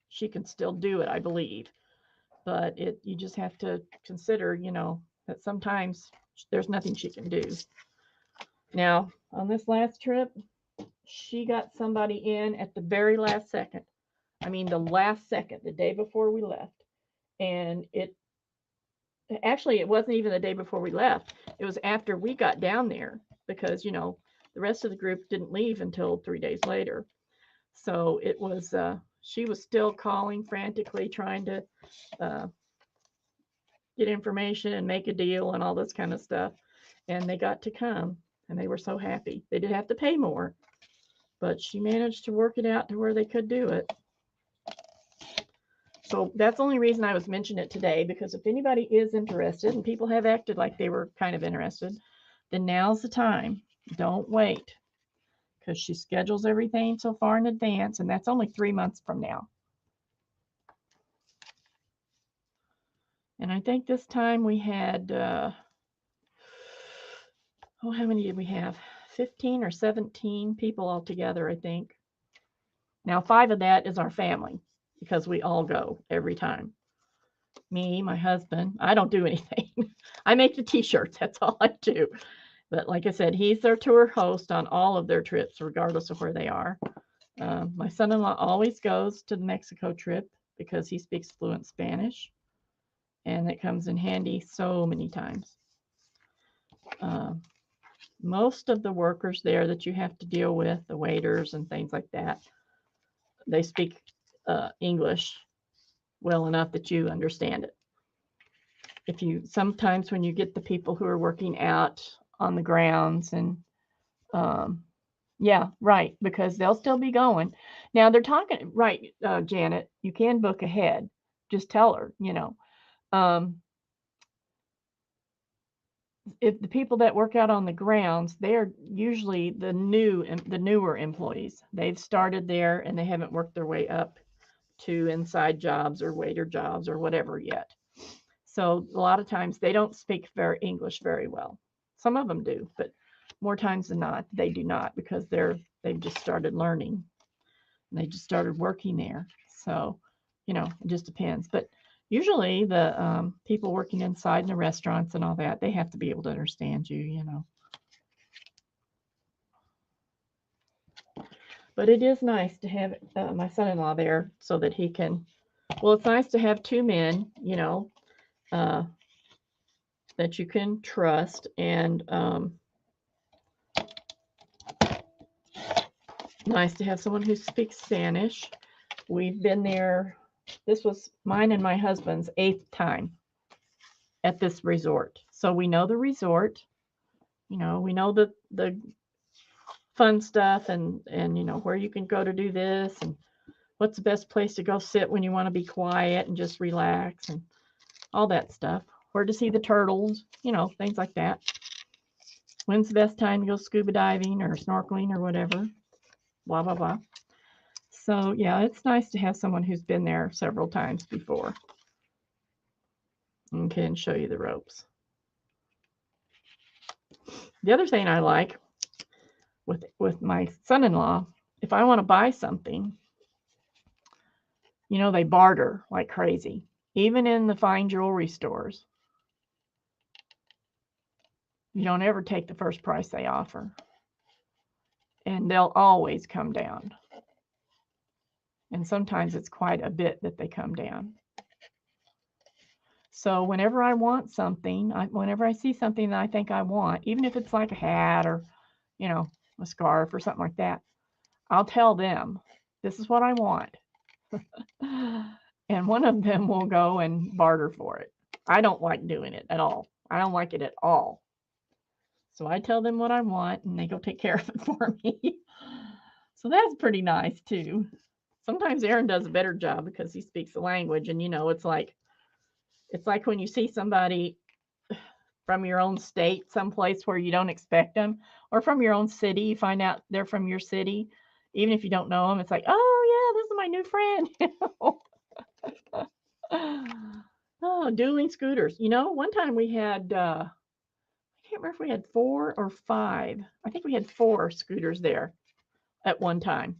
she can still do it, I believe. But you just have to consider, that sometimes there's nothing she can do. Now, on this last trip, she got somebody in at the very last second. I mean, the last second, the day before we left. And actually, it wasn't even the day before we left. It was after we got down there because, the rest of the group didn't leave until 3 days later. So it was, she was still calling frantically, trying to uh, get information and make a deal and all this kind of stuff. And they got to come and they were so happy. They did have to pay more, but she managed to work it out to where they could do it. So that's the only reason I was mentioning it today, because if anybody is interested, and people have acted like they were kind of interested, then now's the time. Don't wait, because she schedules everything so far in advance, and that's only 3 months from now. And I think this time we had, how many did we have? 15 or 17 people altogether, I think. Now, 5 of that is our family, because we all go every time. Me, my husband, I don't do anything. I make the t-shirts, that's all I do. But like I said, he's their tour host on all of their trips, regardless of where they are. My son-in-law always goes to the Mexico trip because he speaks fluent Spanish, and it comes in handy so many times. Most of the workers there that you have to deal with, the waiters and things like that, they speak English well enough that you understand it. Sometimes when you get the people who are working out on the grounds and yeah, right, because they'll still be going. Now they're talking, right, Janet, you can book ahead. Just tell her, if the people that work out on the grounds, they're usually the newer employees. They've started there and they haven't worked their way up to inside jobs or waiter jobs or whatever yet. So a lot of times they don't speak English very well. Some of them do, but more times than not, they do not, because they've just started learning. And they just started working there. So, it just depends. But usually the people working inside in the restaurants and all that, they have to be able to understand you. But it is nice to have my son-in-law there so that he can, well, it's nice to have 2 men, that you can trust, and nice to have someone who speaks Spanish. We've been there. This was mine and my husband's 8th time at this resort. So we know the resort. We know the fun stuff and where you can go to do this and what's the best place to go sit when you want to be quiet and just relax and all that stuff. Where to see the turtles, things like that. When's the best time to go scuba diving or snorkeling or whatever. Blah, blah, blah. So, yeah, it's nice to have someone who's been there several times before and can show you the ropes. The other thing I like with my son-in-law, if I want to buy something, they barter like crazy, even in the fine jewelry stores. You don't ever take the first price they offer, and they'll always come down. And sometimes it's quite a bit that they come down. So whenever I want something, whenever I see something that I think I want, even if it's like a hat or, a scarf or something like that, I'll tell them, this is what I want. And one of them will go and barter for it. I don't like doing it at all. I don't like it at all. So I tell them what I want and they go take care of it for me. So that's pretty nice too. Sometimes Aaron does a better job because he speaks the language, and it's like when you see somebody from your own state, someplace where you don't expect them, or from your own city, you find out they're from your city, even if you don't know them. It's like, oh yeah, this is my new friend. Oh, dueling scooters. One time we had, I can't remember if we had 4 or 5. I think we had 4 scooters there at one time.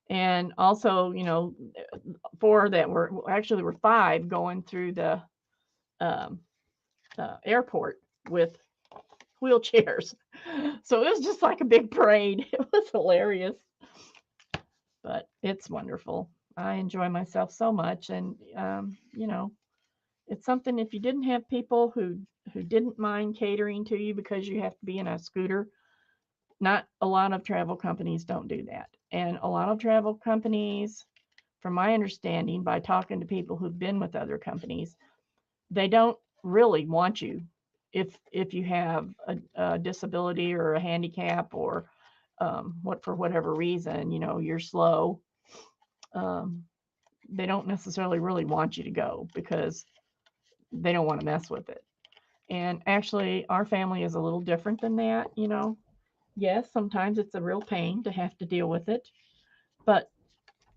And also, 4 that were 5 going through the airport with wheelchairs. So it was just like a big parade. It was hilarious, but it's wonderful. I enjoy myself so much, and It's something if you didn't have people who didn't mind catering to you because you have to be in a scooter, not a lot of travel companies don't do that. And a lot of travel companies, from my understanding, by talking to people who've been with other companies, they don't really want you if you have a disability or a handicap or what for whatever reason, you're slow. Um, they don't necessarily really want you to go because they don't want to mess with it. And actually, our family is a little different than that. Yes, sometimes it's a real pain to have to deal with it, but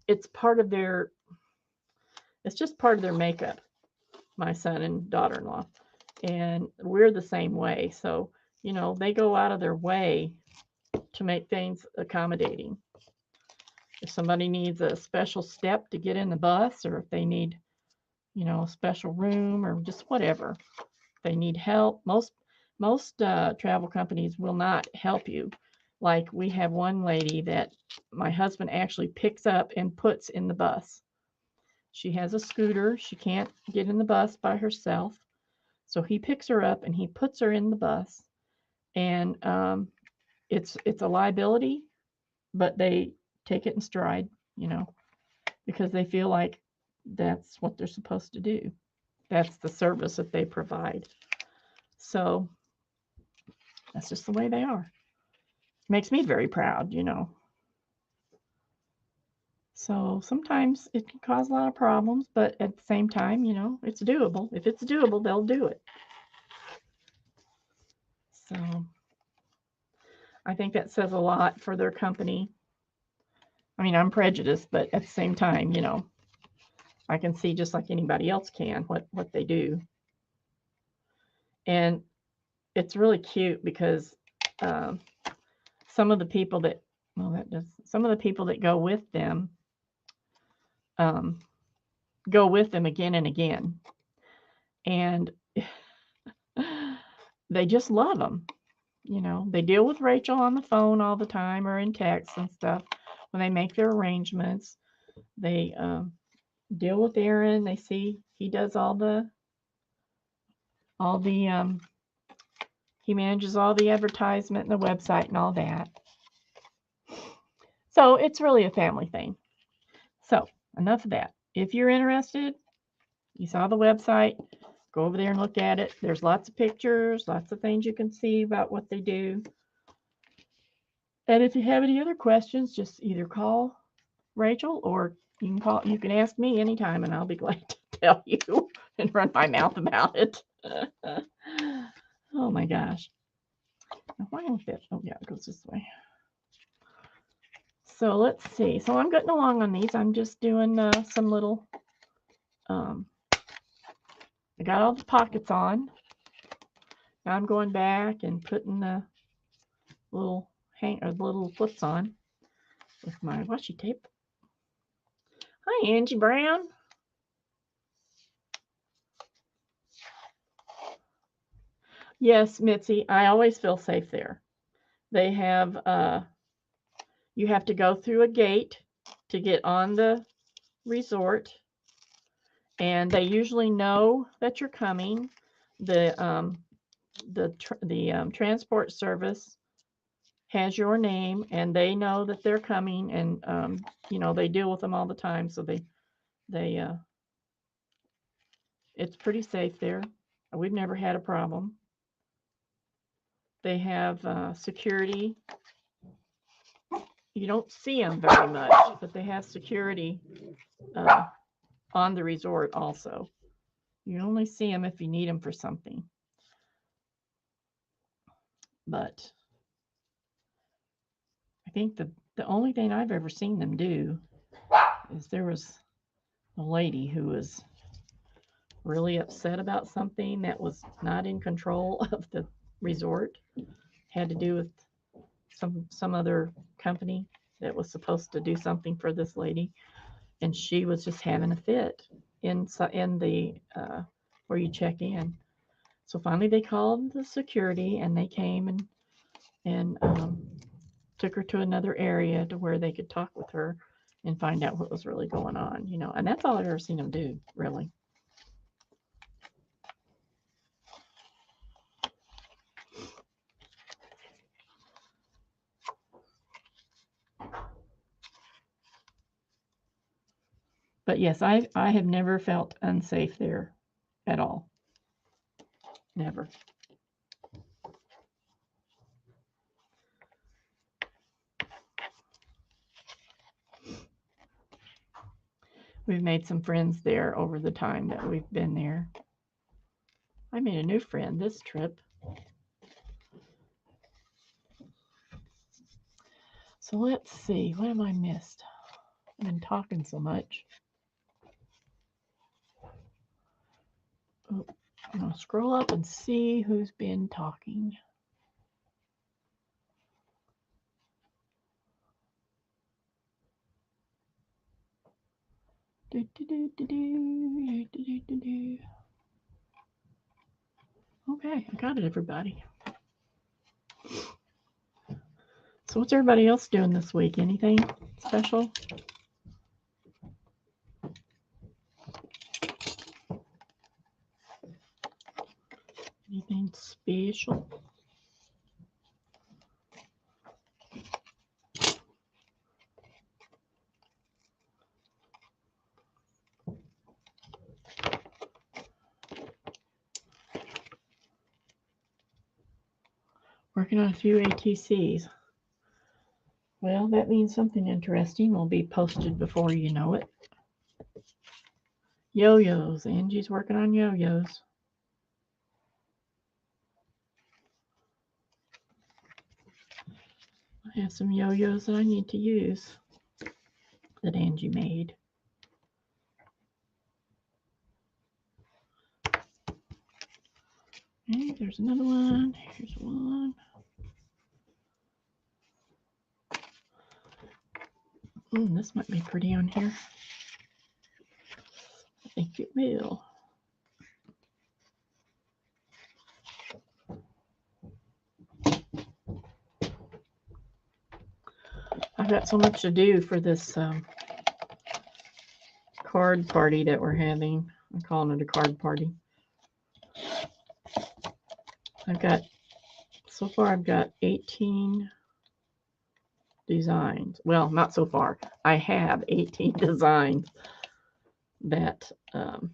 it's part of their, it's just part of their makeup, my son and daughter in law. And we're the same way. So, they go out of their way to make things accommodating. If somebody needs a special step to get in the bus, or if they need, a special room, or just whatever, they need help. Most travel companies will not help you. Like we have one lady that my husband actually picks up and puts in the bus. She has a scooter. She can't get in the bus by herself. So he picks her up and he puts her in the bus. And it's a liability, but they take it in stride, because they feel like that's what they're supposed to do. That's the service that they provide. So that's just the way they are. Makes me very proud. So sometimes it can cause a lot of problems, but at the same time, it's doable. If it's doable, they'll do it. So I think that says a lot for their company. I mean, I'm prejudiced, but at the same time, I can see just like anybody else can what they do. And it's really cute because some of the people that some of the people that go with them again and again, and they just love them. They deal with Rachel on the phone all the time or in text and stuff when they make their arrangements. They deal with Aaron. They see he does all the he manages all the advertisement and the website and all that. So it's really a family thing. So enough of that. If you're interested, you saw the website, go over there and look at it. There's lots of pictures, lots of things you can see about what they do. And if you have any other questions, just either call Rachel or you can ask me anytime and I'll be glad to tell you and run my mouth about it. Oh my gosh. Now, why don't that? Oh yeah, it goes this way. So let's see. So I'm getting along on these. I'm just doing some little, I got all the pockets on. Now I'm going back and putting the little little flips on with my washi tape. Hi, Angie Brown. Yes, Mitzi, I always feel safe there. They have, you have to go through a gate to get on the resort, and they usually know that you're coming. The transport service has your name, and they know that they're coming, and they deal with them all the time, so they it's pretty safe there. We've never had a problem. They have security. You don't see them very much, but they have security on the resort also. You only see them if you need them for something. But I think the only thing I've ever seen them do is there was a lady who was really upset about something that was not in control of the resort. Had to do with some other company that was supposed to do something for this lady, and she was just having a fit in the where you check in. So finally they called the security and they came and took her to another area to where they could talk with her and find out what was really going on, and that's all I've ever seen them do, really. But yes, I have never felt unsafe there at all. Never. We've made some friends there over the time that we've been there. I made a new friend this trip. So let's see, what have I missed? I've been talking so much. Oh, I'm going to scroll up and see who's been talking. Okay, I got it, everybody. So what's everybody else doing this week? Anything special? Anything special? Working on a few ATCs. Well, that means something interesting will be posted before you know it. Yo-yos. Angie's working on yo-yos. I have some yo-yos that I need to use that Angie made. Okay, there's another one. Here's one. This might be pretty on here. I think it will. I've got so much to do for this card party that we're having. I'm calling it a card party. So far I've got 18 designs. Well, not so far. I have 18 designs that I'm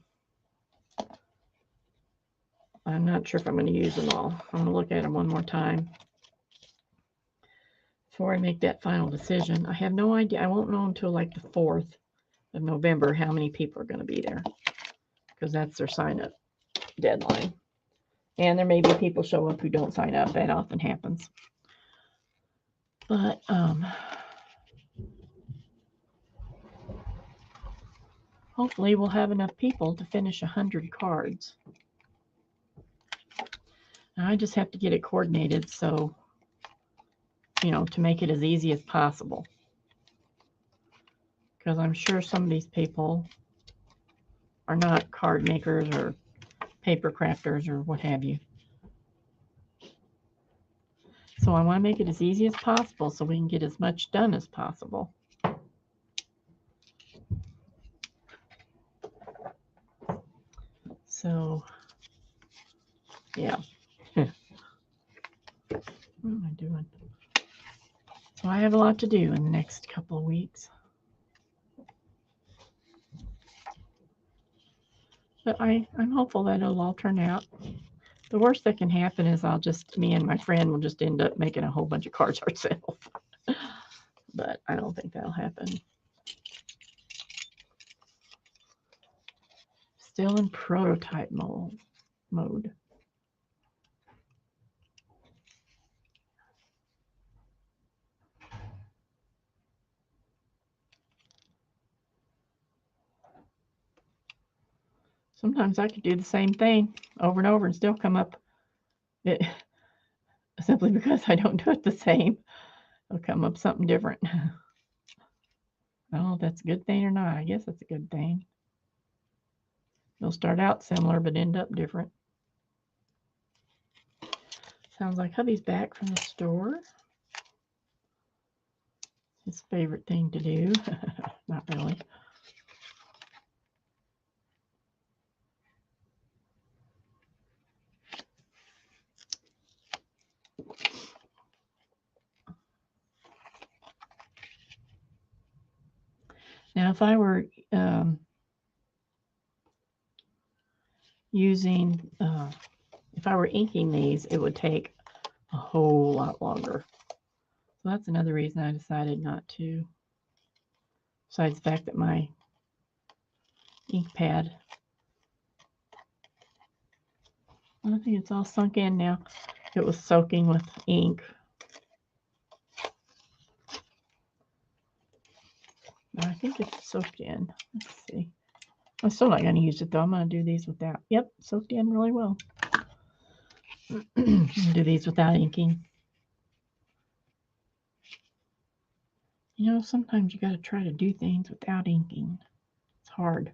not sure if I'm going to use them all. I'm going to look at them one more time before I make that final decision. I have no idea. I won't know until like the 4th of November how many people are going to be there, because that's their sign-up deadline. And there may be people show up who don't sign up. That often happens. But hopefully we'll have enough people to finish 100 cards. Now I just have to get it coordinated so, to make it as easy as possible. Because I'm sure some of these people are not card makers or paper crafters or what have you. So I want to make it as easy as possible so we can get as much done as possible. So, yeah. What am I doing? So I have a lot to do in the next couple of weeks. But I'm hopeful that it'll all turn out. The worst that can happen is me and my friend will just end up making a whole bunch of cards ourselves. But I don't think that'll happen. Still in prototype mode. Sometimes I could do the same thing over and over and still come up. Simply because I don't do it the same, it'll come up something different. I don't know if that's a good thing or not. I guess it's a good thing. They'll start out similar but end up different. Sounds like hubby's back from the store. His favorite thing to do. Not really. Now, if I were using, if I were inking these, it would take a whole lot longer. So that's another reason I decided not to. Besides the fact that my ink pad, I think it's all sunk in now. It was soaking with ink. I think it's soaked in. Let's see. I'm still not going to use it though. I'm going to do these without. Yep, soaked in really well. Do these without inking. You know, sometimes you got to try to do things without inking. It's hard.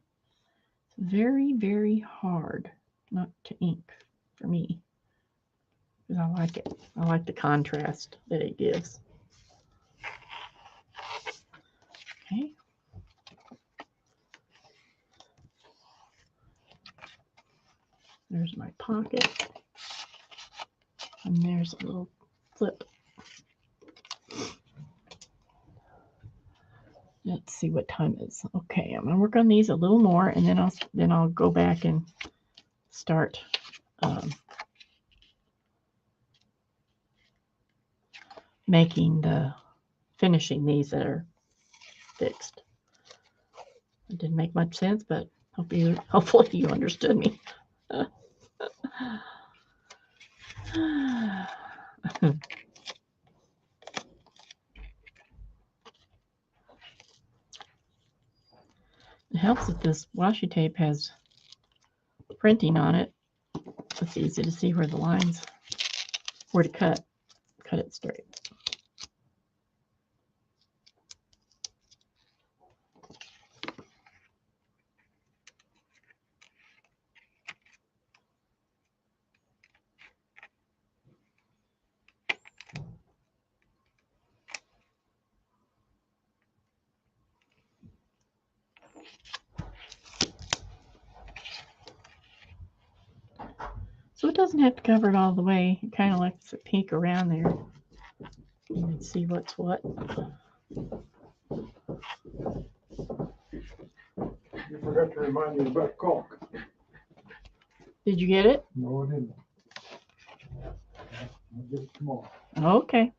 It's very, very hard not to ink for me. Because I like it. I like the contrast that it gives. Okay. There's my pocket. And there's a little flip. Let's see what time it is. Okay, I'm gonna work on these a little more, and then I'll go back and start finishing these that are fixed. It didn't make much sense, but hopefully you understood me. It helps that this washi tape has printing on it. It's easy to see where the lines, where to cut it straight. So it doesn't have to cover it all the way. It kind of lets it peek around there. You can see what's what. You forgot to remind me about caulk. Did you get it? No, I didn't. I'll get it tomorrow. Okay.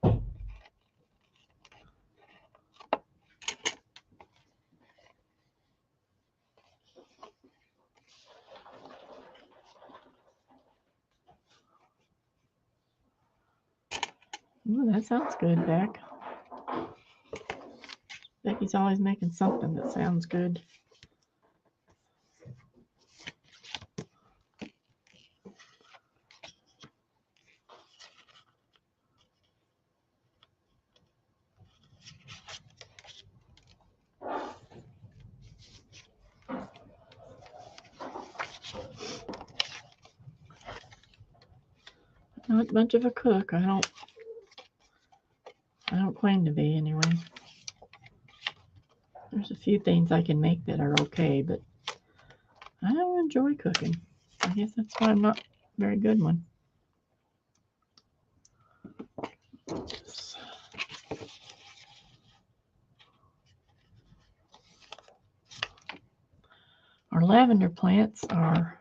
Ooh, that sounds good, Beck. Becky's always making something that sounds good. Not much of a cook. I don't claim to be anyway. There's a few things I can make that are okay, but I don't enjoy cooking. I guess that's why I'm not a very good one. Our lavender plants are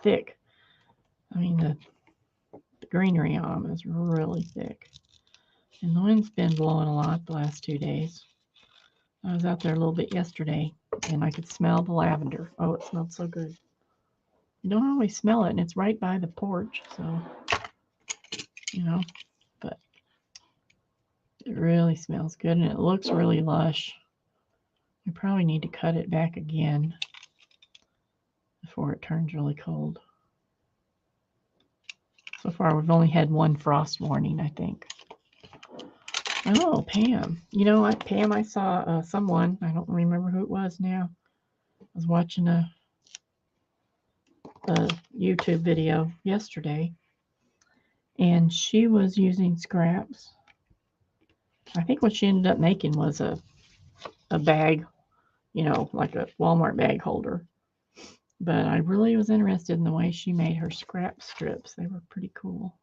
thick. I mean, the greenery on them is really thick. And the wind's been blowing a lot the last 2 days. I was out there a little bit yesterday, and I could smell the lavender. Oh, it smelled so good. You don't always smell it, and it's right by the porch, so, you know, but it really smells good, and it looks really lush. We probably need to cut it back again before it turns really cold. So far, we've only had one frost warning, I think. Oh, Pam. You know what, Pam, I saw someone, I don't remember who it was now. I was watching a YouTube video yesterday, and she was using scraps. I think what she ended up making was a bag, you know, like a Walmart bag holder. But I really was interested in the way she made her scrap strips. They were pretty cool.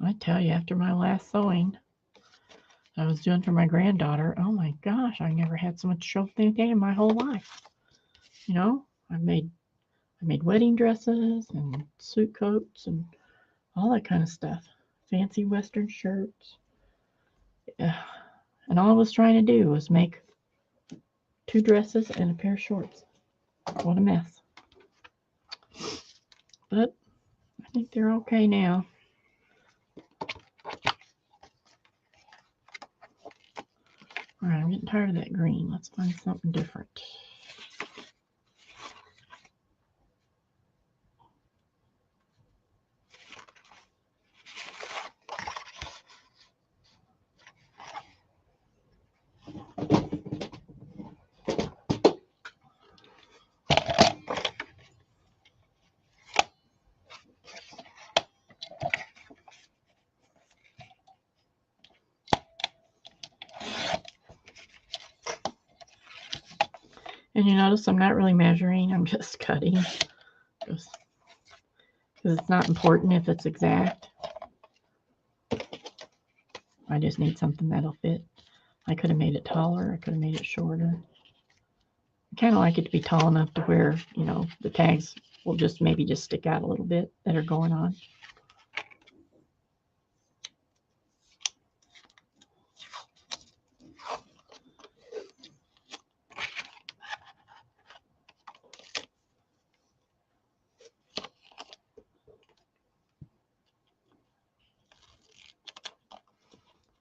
I tell you, after my last sewing I was doing for my granddaughter, oh my gosh, I never had so much trouble in my whole life. You know, I made wedding dresses and suit coats and all that kind of stuff. Fancy Western shirts. Yeah. And all I was trying to do was make 2 dresses and a pair of shorts. What a mess. But I think they're okay now. All right, I'm getting tired of that green. Let's find something different. And you notice I'm not really measuring, I'm just cutting. Just because it's not important if it's exact. I just need something that'll fit. I could have made it taller, I could have made it shorter. I kind of like it to be tall enough to where, you know, the tags will just maybe just stick out a little bit that are going on.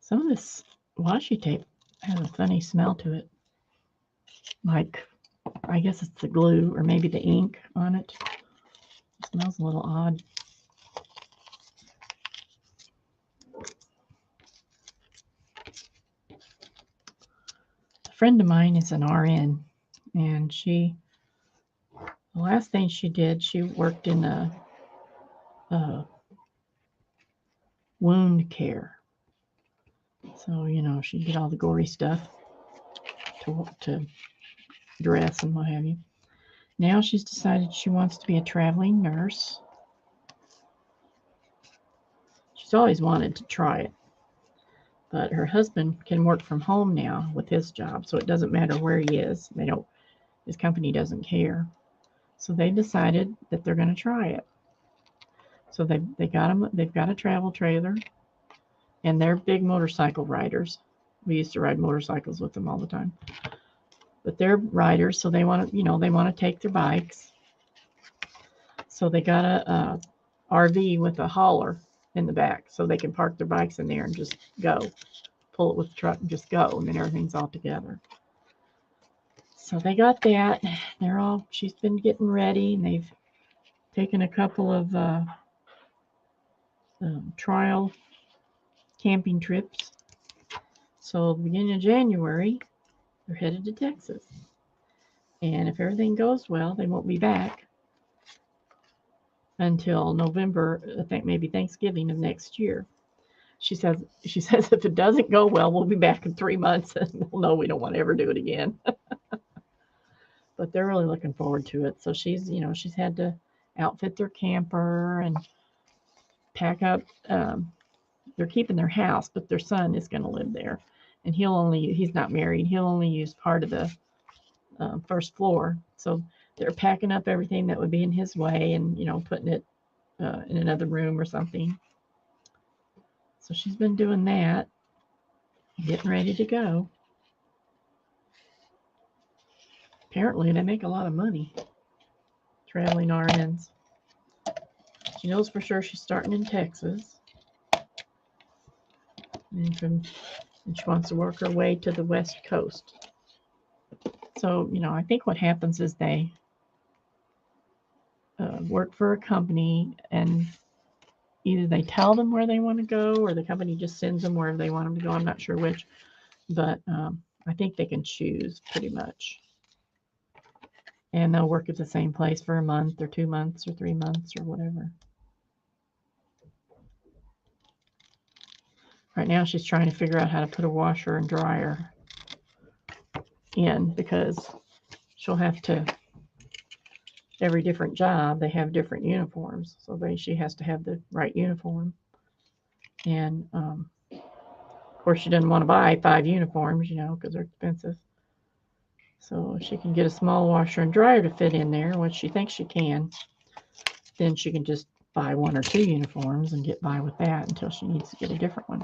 Some of this washi tape has a funny smell to it. Like, I guess it's the glue or maybe the ink on it. It smells a little odd. A friend of mine is an RN, and the last thing she did, she worked in a wound care. So, you know, she did all the gory stuff to dress and what have you. Now she's decided she wants to be a traveling nurse. She's always wanted to try it. But her husband can work from home now with his job, so it doesn't matter where he is. His company doesn't care. So they decided that they're going to try it. So they've got a travel trailer, and they're big motorcycle riders. We used to ride motorcycles with them all the time. But they're riders, so they want to take their bikes. So they got a RV with a hauler in the back, so they can park their bikes in there and just go, pull it with the truck and just go, and then everything's all together. So they got that. She's been getting ready, and they've taken a couple of trial camping trips. So beginning of January, they're headed to Texas. And if everything goes well, they won't be back until November, I think maybe Thanksgiving of next year. She says if it doesn't go well, we'll be back in 3 months and we'll know we don't want to ever do it again. But they're really looking forward to it. So she's had to outfit their camper and pack up. They're keeping their house, but their son is going to live there, and he's not married. He'll only use part of the first floor. So they're packing up everything that would be in his way and, putting it in another room or something. So she's been doing that, getting ready to go. Apparently they make a lot of money, traveling RNs. She knows for sure she's starting in Texas. And she wants to work her way to the West Coast. So, I think what happens is they work for a company, and either they tell them where they want to go or the company just sends them wherever they want them to go. I'm not sure which, but I think they can choose pretty much. And they'll work at the same place for a month or 2 months or 3 months or whatever. Right now she's trying to figure out how to put a washer and dryer in, because she'll have to, every different job, they have different uniforms. So she has to have the right uniform. And of course, she doesn't want to buy 5 uniforms, because they're expensive. So if she can get a small washer and dryer to fit in there, which she thinks she can, then she can just buy 1 or 2 uniforms and get by with that until she needs to get a different one.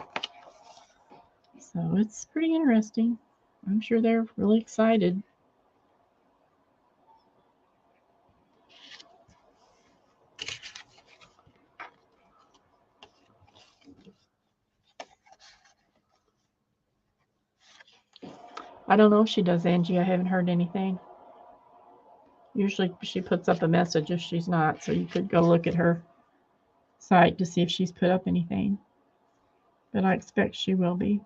So it's pretty interesting. I'm sure they're really excited. I don't know if she does, Angie. I haven't heard anything. Usually she puts up a message if she's not, so you could go look at her site to see if she's put up anything. But I expect she will be.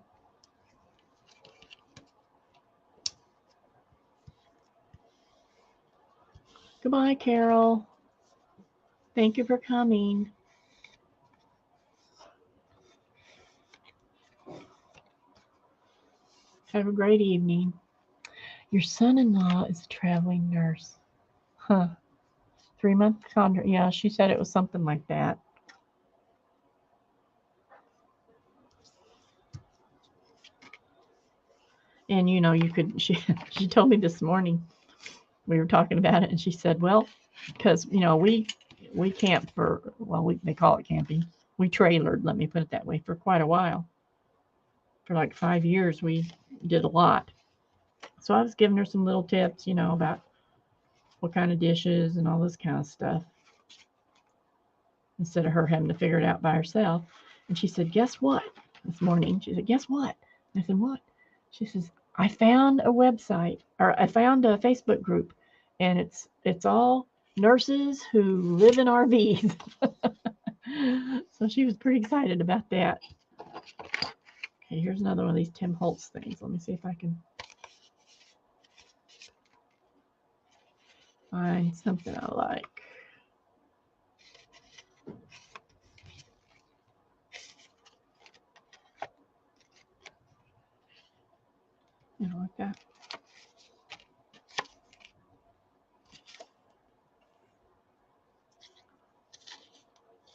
Goodbye, Carol. Thank you for coming. Have a great evening. Your son-in-law is a traveling nurse. Huh. 3-month contract. Yeah, she said it was something like that. And you could she told me this morning, we were talking about it, and she said, well, because we camped for, well, they call it camping. We trailered, let me put it that way, for quite a while. For like 5 years we did a lot. So I was giving her some little tips, about what kind of dishes and all this kind of stuff, instead of her having to figure it out by herself. And she said, guess what? This morning, she said, guess what? I said, what? She says, I found a website, or I found a Facebook group, and it's all nurses who live in RVs. So she was pretty excited about that. Okay, here's another one of these Tim Holtz things. Let me see if I can find something I like. Like that.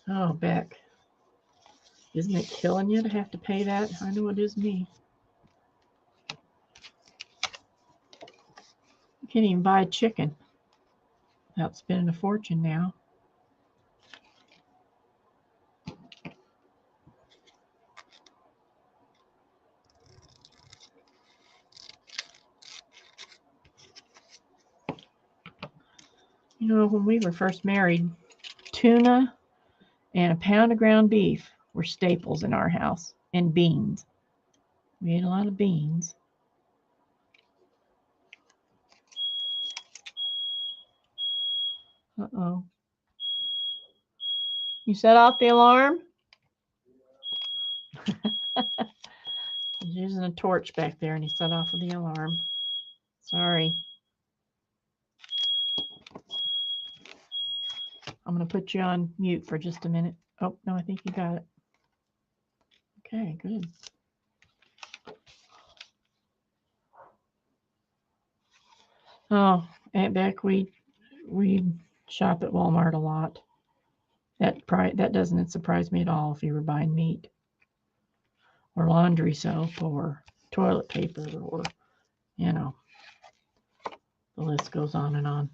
Oh, Beck. Isn't it killing you to have to pay that? I know it is me. You can't even buy a chicken without spending a fortune now. When we were first married, tuna and a pound of ground beef were staples in our house, and beans. We ate a lot of beans. Uh-oh. You set off the alarm? He's using a torch back there, and he set off the alarm. Sorry. I'm going to put you on mute for just a minute. Oh, no, I think you got it. Okay, good. Oh, Aunt Beck, we shop at Walmart a lot. That doesn't surprise me at all if you were buying meat or laundry soap or toilet paper or, the list goes on and on.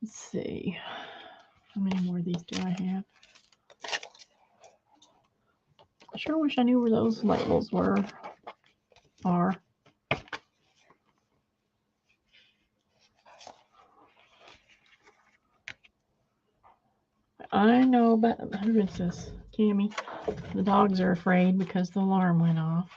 Let's see. How many more of these do I have? I sure wish I knew where those labels are. I know, but who is this? Cammy. The dogs are afraid because the alarm went off.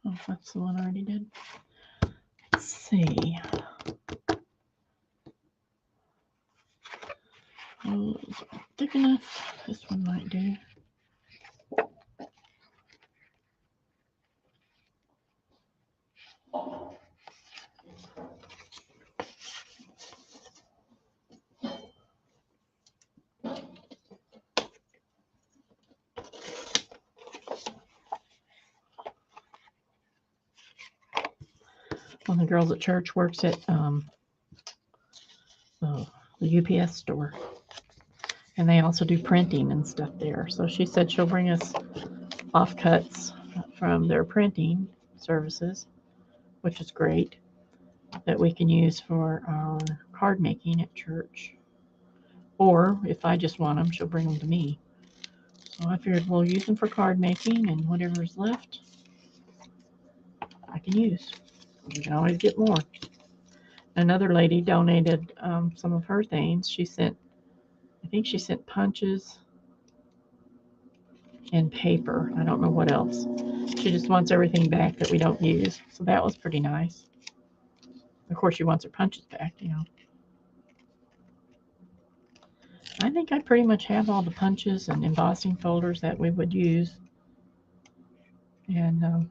Oh, that's the one I already did. Let's see. Oh, thick enough. This one might do. One of the girls at church works at the UPS store. And they also do printing and stuff there. So she said she'll bring us offcuts from their printing services, which is great, that we can use for our card making at church. Or if I just want them, she'll bring them to me. So I figured we'll use them for card making, and whatever's left, I can use. We can always get more. Another lady donated some of her things. I think she sent punches and paper. I don't know what else. She just wants everything back that we don't use. So that was pretty nice. Of course, she wants her punches back, you know. I think I pretty much have all the punches and embossing folders that we would use. And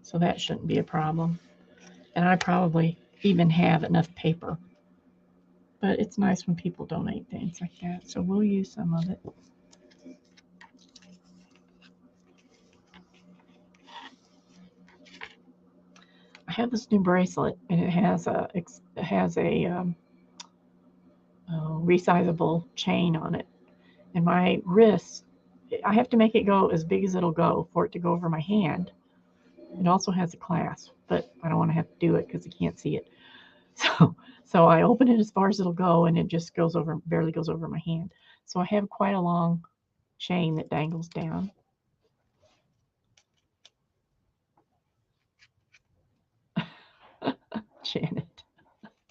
so that shouldn't be a problem. And I probably even have enough paper. But it's nice when people donate things like that. So we'll use some of it. I have this new bracelet, and it has a resizable chain on it. And my wrist, I have to make it go as big as it'll go for it to go over my hand. It also has a clasp, but I don't want to have to do it because I can't see it. So I open it as far as it'll go, and it just barely goes over my hand. So I have quite a long chain that dangles down. Janet.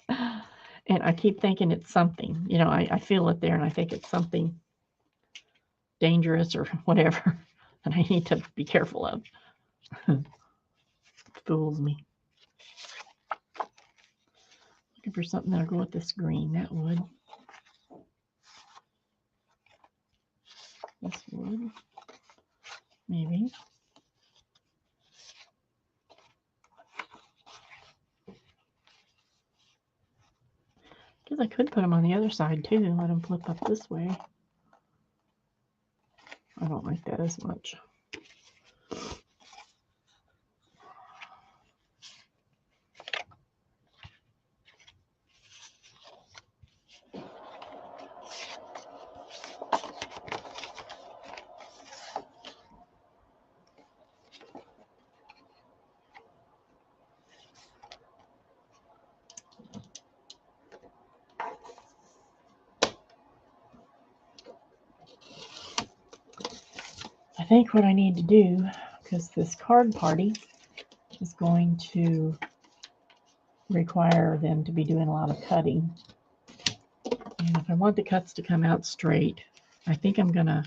And I keep thinking it's something. You know, I feel it there, and I think it's something dangerous or whatever that I need to be careful of. Fools me. Looking for something that'll go with this green. That would. This would. Maybe. Because I could put them on the other side too and let them flip up this way. I don't like that as much. I think what I need to do, because this card party is going to require them to be doing a lot of cutting. And if I want the cuts to come out straight, I think I'm going to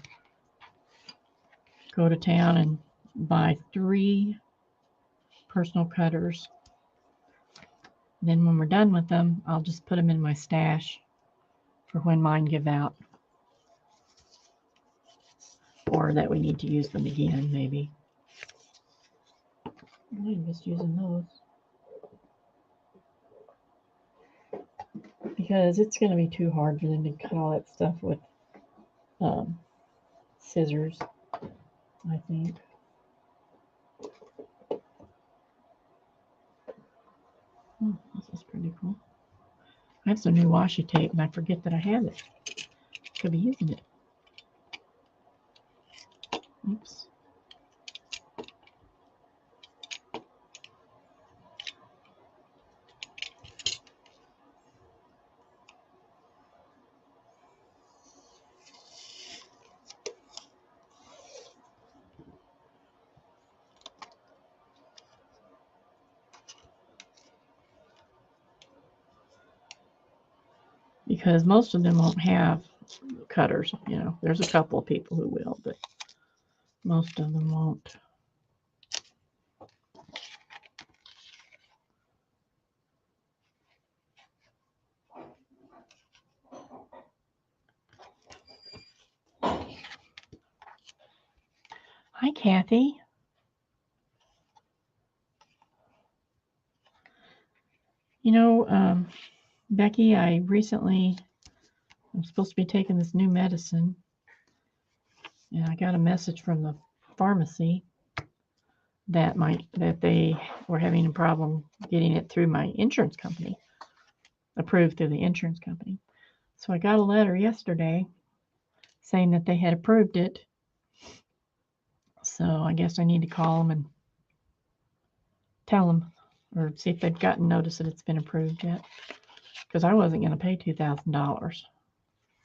go to town and buy 3 personal cutters. And then when we're done with them, I'll just put them in my stash for when mine give out. Or that we need to use them again, maybe. I'm just using those. Because it's going to be too hard for them to cut all that stuff with scissors, I think. Oh, this is pretty cool. I have some new washi tape and I forget that I have it. Could be using it. Oops. Because most of them won't have cutters, you know. There's a couple of people who will, but most of them won't. Hi, Kathy. You know, Becky, I'm supposed to be taking this new medicine, and I got a message from the pharmacy that they were having a problem getting it through my insurance company, approved through the insurance company. So I got a letter yesterday saying that they had approved it. So I guess I need to call them and tell them, or see if they've gotten notice that it's been approved yet. Because I wasn't going to pay $2,000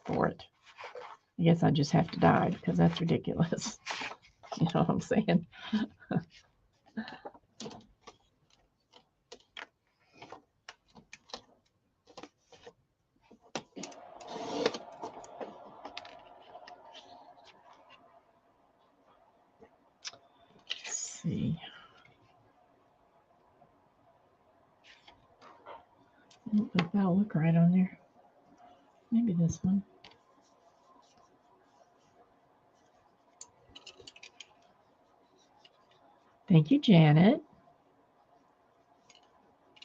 for it. I guess I just have to die because that's ridiculous. You know what I'm saying? Let's see. I don't think that'll look right on there. Maybe this one. Thank you, Janet.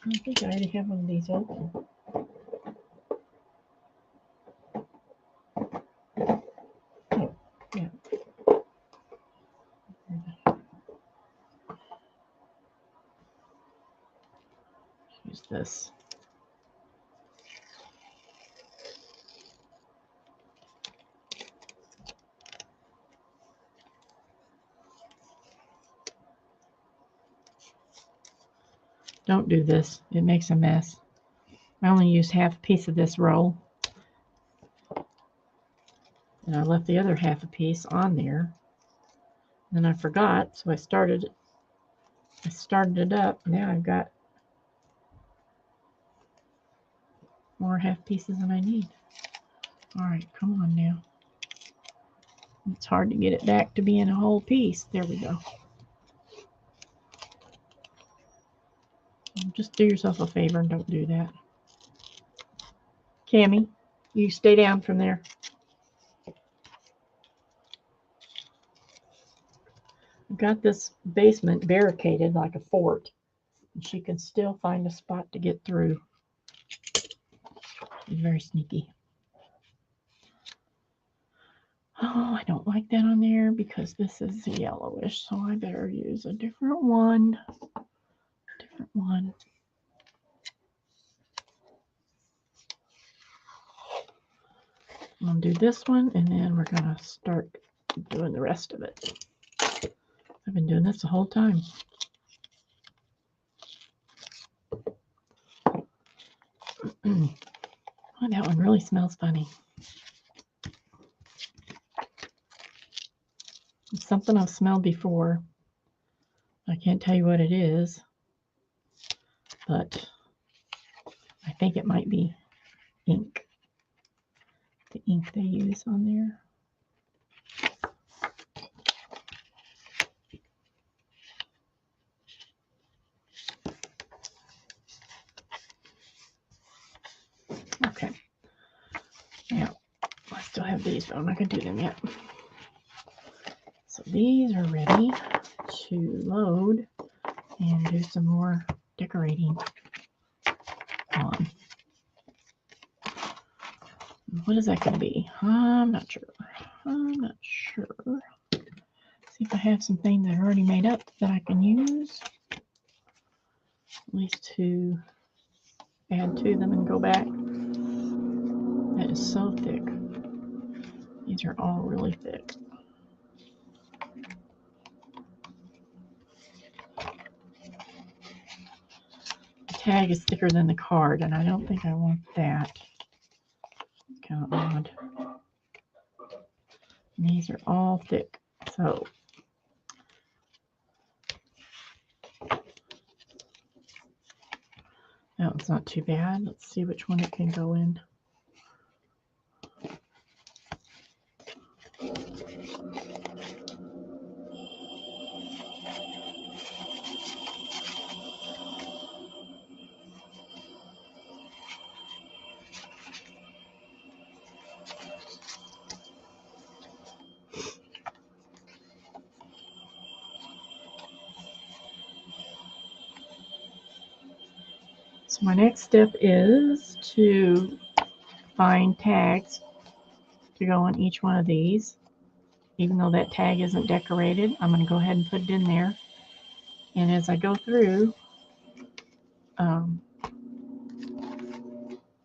I think I already have one of these open. Oh, yeah. Use this. Don't do this. It makes a mess. I only used half a piece of this roll. And I left the other half a piece on there. Then I forgot, so I started it up. Now I've got more half pieces than I need. All right, come on now. It's hard to get it back to being a whole piece. There we go. Just do yourself a favor and don't do that. Cammie, you stay down from there. I've got this basement barricaded like a fort, and she can still find a spot to get through. She's very sneaky. Oh, I don't like that on there because this is yellowish, so I better use a different one. I'm going to do this one, and then we're going to start doing the rest of it. I've been doing this the whole time. Oh, that one really smells funny. It's something I've smelled before. I can't tell you what it is, but I think it might be ink. The ink they use on there. Okay. Now, I still have these, but I'm not going to do them yet. So these are ready to load and do some more decorating on. What is that going to be? I'm not sure. See if I have something that I already made up that I can use. At least to add to them and go back. That is so thick. These are all really thick. The tag is thicker than the card, and I don't think I want that. It's kind of odd. And these are all thick, so that one's not too bad. Let's see which one it can go in. So my next step is to find tags to go on each one of these. Even though that tag isn't decorated, I'm going to go ahead and put it in there. And as I go through,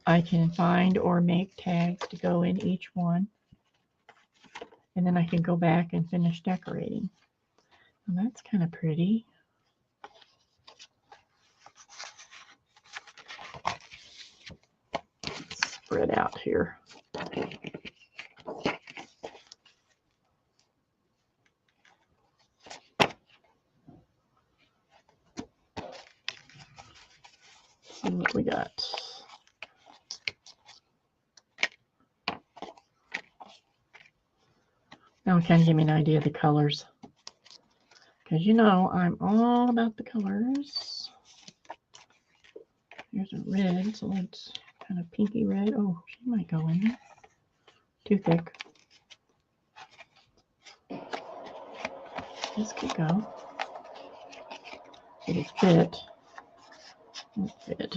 I can find or make tags to go in each one. And then I can go back and finish decorating. And that's kind of pretty. Spread out here. See what we got. That'll kind of give me an idea of the colors. Because you know, I'm all about the colors. Here's a red, so it's kind of pinky red. Oh, she might go in there. Too thick. This could go. It'll fit. Won't fit.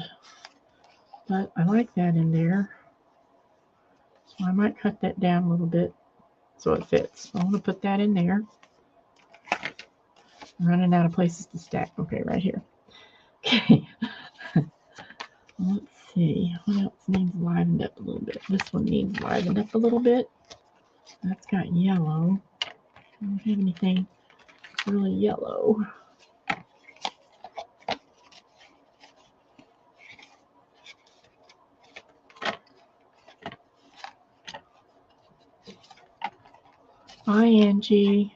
But I like that in there. So I might cut that down a little bit so it fits. So I'm going to put that in there. I'm running out of places to stack. Okay, right here. Okay. Let's see. What else needs livened up a little bit? This one needs livened up a little bit. That's got yellow. I don't have anything really yellow. ING.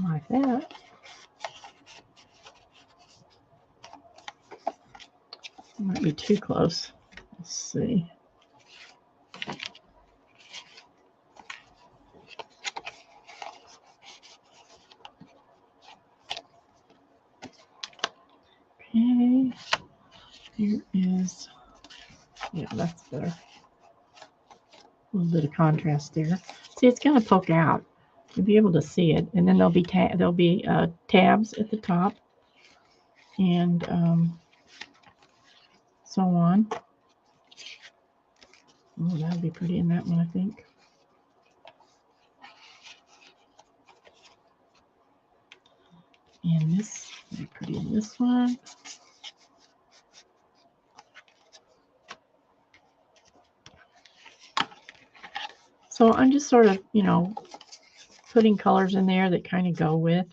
Like that. Might be too close. Let's see. Okay. Here is, yeah, that's better. A little bit of contrast there. See, it's going to poke out. You'll be able to see it, and then there'll be tabs at the top, and so on. Oh, that'll be pretty in that one, I think. And this will be pretty in this one. So I'm just sort of, you know, putting colors in there that kind of go with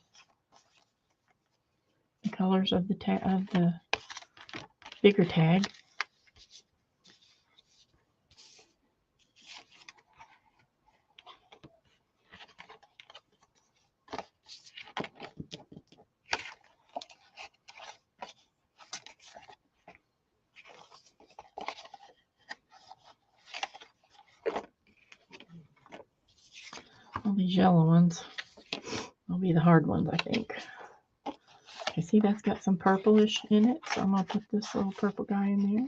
the colors of the bigger tag. All these yellow ones will be the hard ones, I think. Okay, see, that's got some purplish in it, so I'm going to put this little purple guy in there.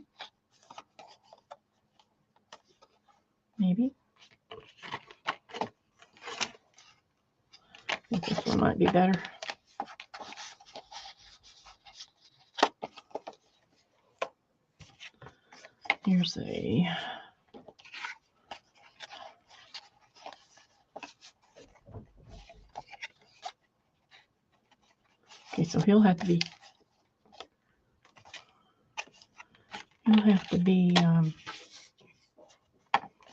Maybe. I think this one might be better. Here's a okay, so he'll have to be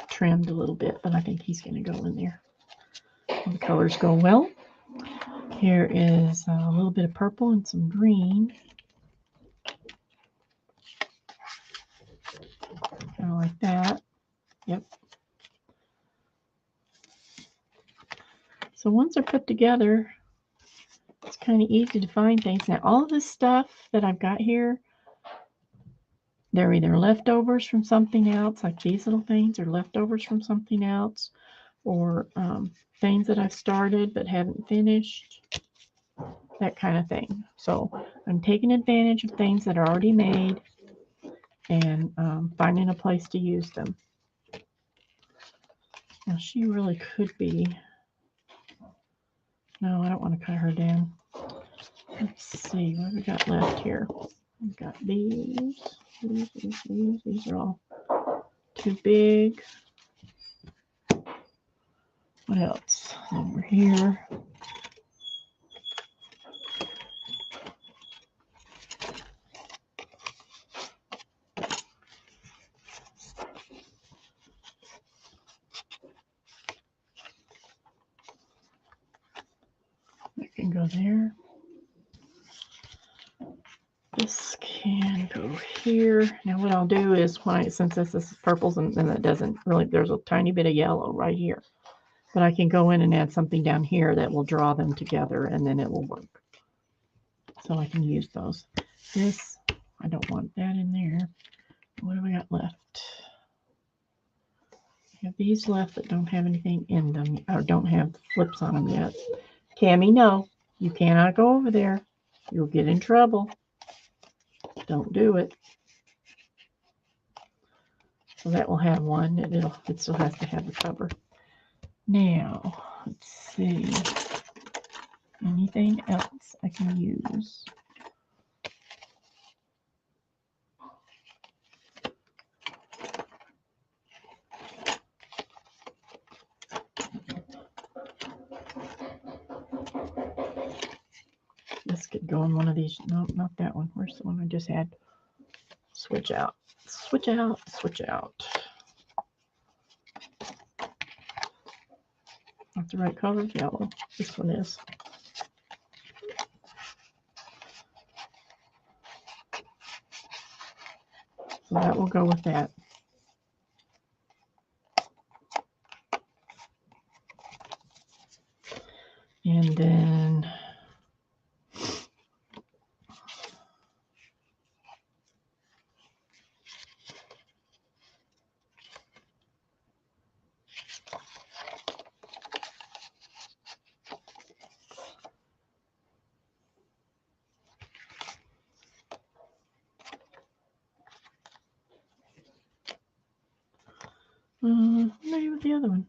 trimmed a little bit, but I think he's going to go in there. All the colors go well. Here is a little bit of purple and some green. Kind of like that. Yep. So once they're put together, it's kind of easy to find things. Now, all of this stuff that I've got here, they're either leftovers from something else, like these little things, or leftovers from something else, or things that I've started but haven't finished, that kind of thing. So I'm taking advantage of things that are already made and finding a place to use them. Now, she really could be, no, I don't want to cut her down. Let's see, what have we got left here? I've got these are all too big. What else? Over here. That can go there. This can go here. Now what I'll do is since this is purples and it doesn't really, there's a tiny bit of yellow right here. But I can go in and add something down here that will draw them together and then it will work. So I can use those. This, I don't want that in there. What do we got left? I have these left that don't have anything in them or don't have flips on them yet. Cammy, no, you cannot go over there. You'll get in trouble. Don't do it. So that will have one. It still has to have the cover. Now, let's see. Anything else I can use? This could go in one of these. No, not that one. Where's the one I just had? Switch out. Switch out. Switch out. Not the right color. Yellow. This one is. So that will go with that. And then maybe with the other one.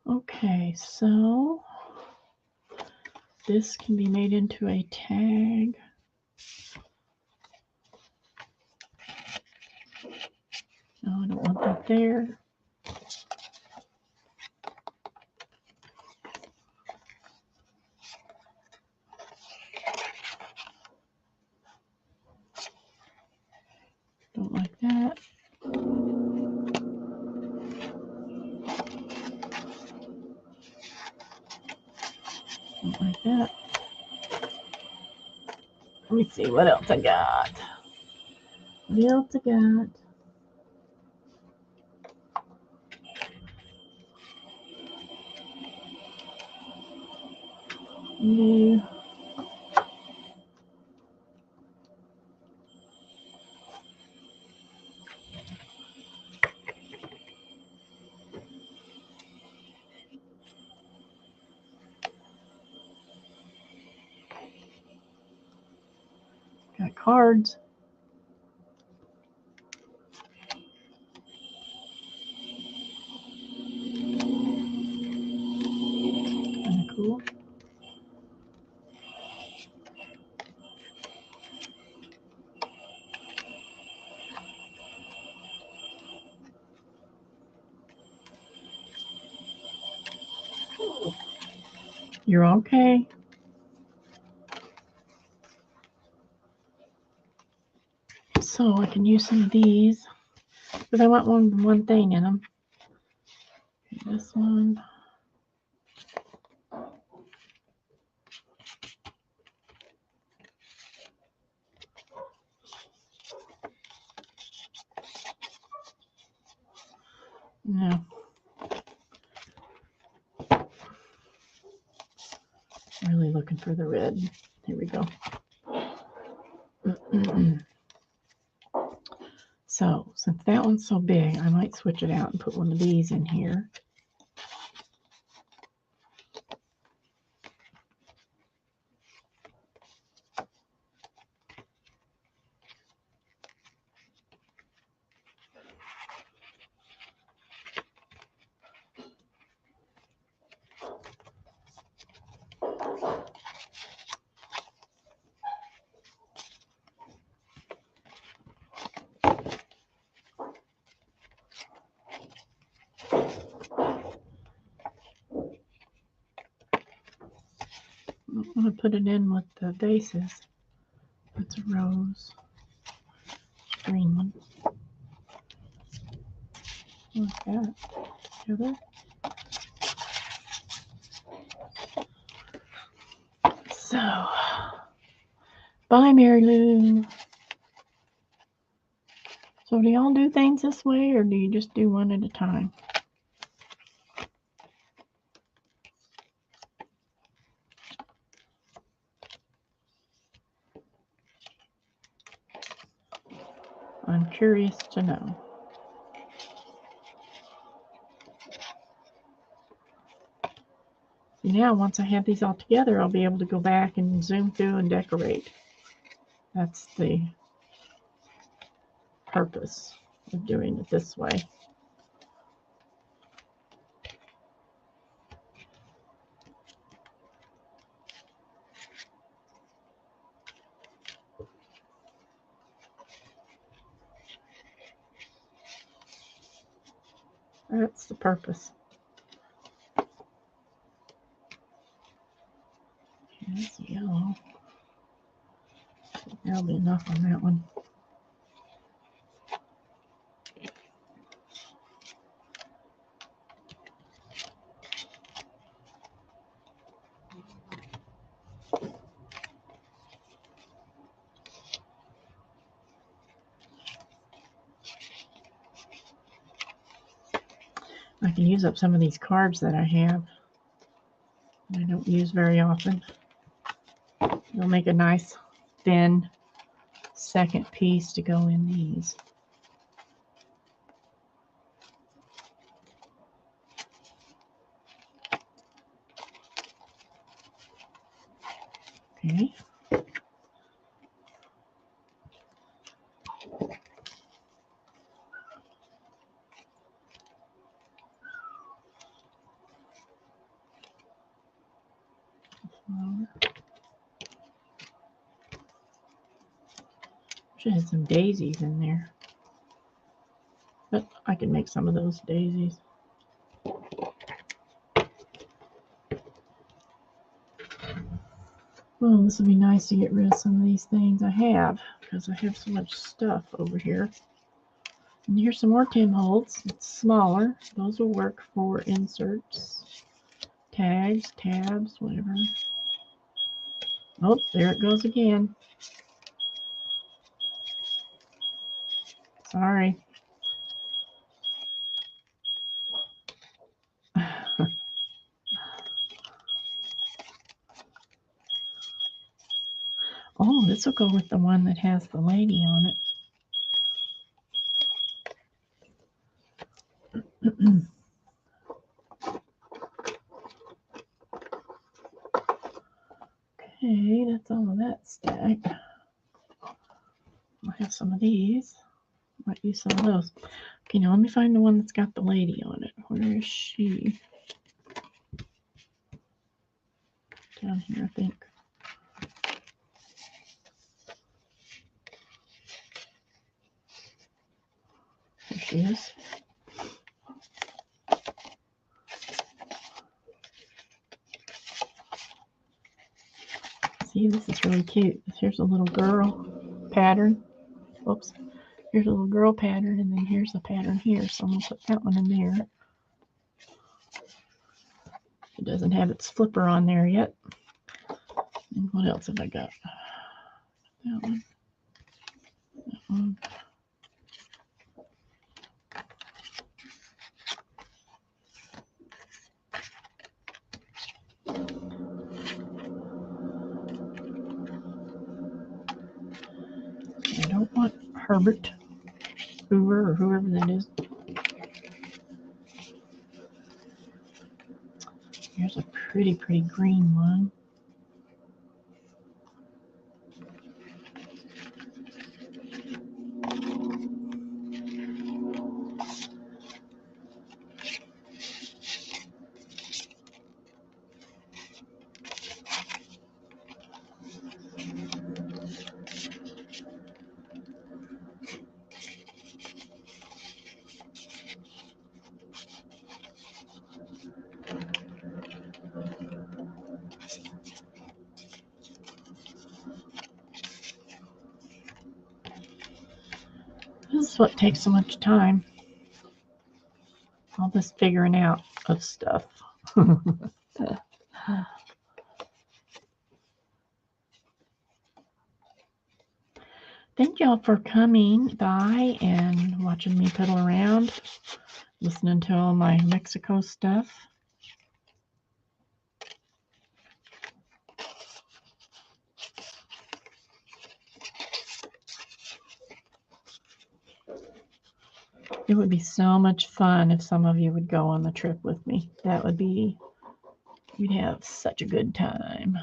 Okay, so this can be made into a tag. No, I don't want that there. Don't like that. Don't like that. Let me see what else I got. What else I got? No. Got cards. Kind of cool. You're okay. So I can use some of these, but I want one thing in them. This one. No. Really looking for the red. Here we go. So since that one's so big, I might switch it out and put one of these in here. I'm going to put it in with the vases. That's a rose. Green one. Like that. Together. So, bye, Mary Lou. So, do y'all do things this way, or do you just do one at a time? I'm curious to know. See, now once I have these all together, I'll be able to go back and zoom through and decorate. That's the purpose of doing it this way. That's the purpose. That's yellow. That'll be enough on that one. I can use up some of these cards that I have. I don't use very often. It'll make a nice thin second piece to go in these. Okay. Should have some daisies in there. But I can make some of those daisies. Well, this would be nice to get rid of some of these things I have because I have so much stuff over here. And here's some more Tim Holtz. It's smaller. Those will work for inserts, tags, tabs, whatever. Oh, there it goes again. Sorry. Oh, this will go with the one that has the lady on it. Okay, that's all of that stack. I have some of these. Might use some of those. Okay, now let me find the one that's got the lady on it. Where is she? Down here, I think. There she is. See, this is really cute. Here's a little girl pattern. Oops. Here's a little girl pattern, and then here's a pattern here. So I'm going to put that one in there. It doesn't have its flipper on there yet. And what else have I got? That one. That one. I don't want Herbert Hoover or whoever that is. Here's a pretty green one. That's what takes so much time. All this figuring out of stuff. Thank y'all for coming by and watching me piddle around, listening to all my Mexico stuff. It would be so much fun if some of you would go on the trip with me. That would be, we'd have such a good time.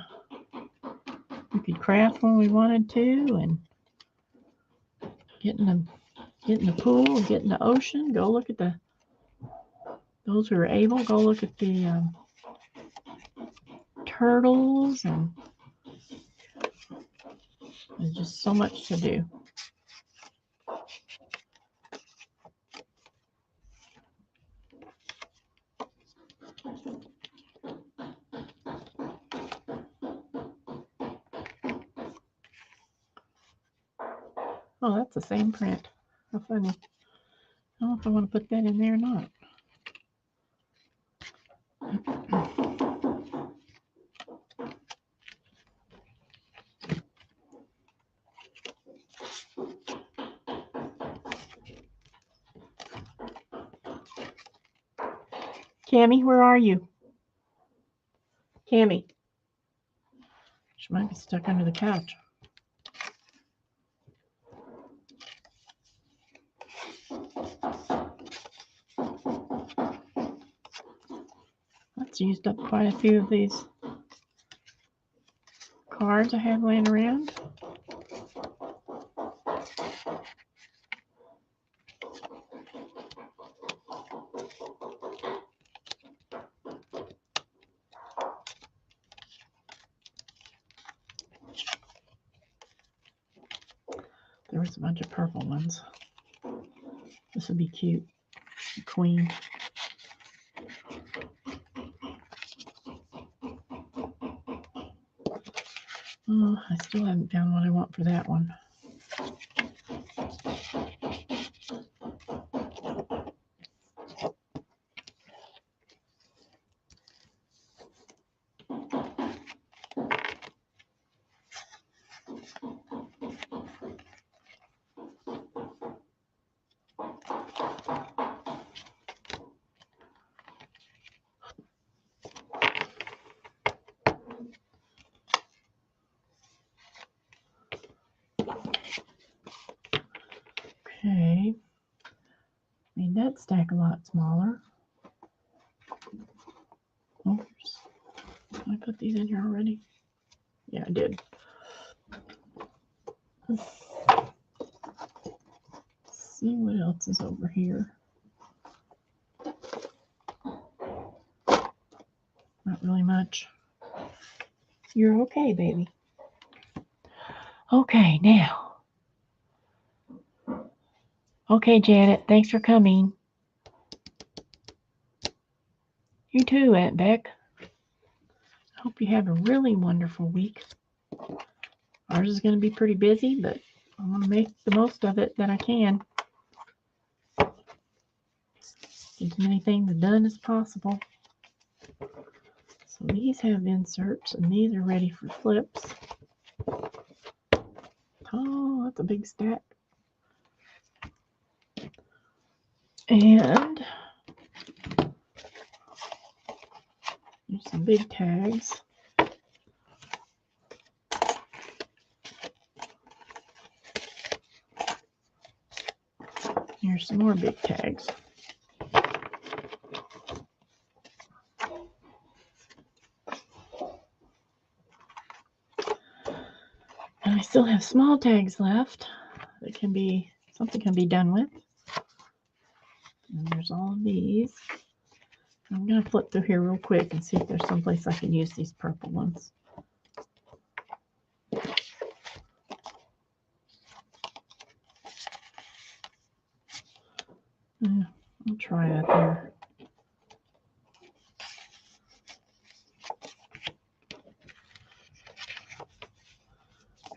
We could craft when we wanted to and get in the pool, get in the ocean, go look at those who are able, go look at the turtles, and there's just so much to do. Oh, that's the same print. How funny. I don't know if I want to put that in there or not. Cammy, where are you? Cammy. She might be stuck under the couch. That's used up quite a few of these cards I have laying around. There was a bunch of purple ones. This would be cute. Queen. Oh, I still haven't found what I want for that one. Okay, made that stack a lot smaller. Oops. Did I put these in here already? Yeah, I did. Let's see what else is over here. Not really much. You're okay, baby. Okay, now. Okay, Janet, thanks for coming. You too, Aunt Beck. I hope you have a really wonderful week. Ours is going to be pretty busy, but I want to make the most of it that I can. Get as many things done as possible. So these have inserts, and these are ready for flips. Oh, that's a big stack. And there's some big tags. Here's some more big tags. And I still have small tags left that something can be done with. And there's all of these. I'm going to flip through here real quick and see if there's someplace I can use these purple ones. I'll try that there.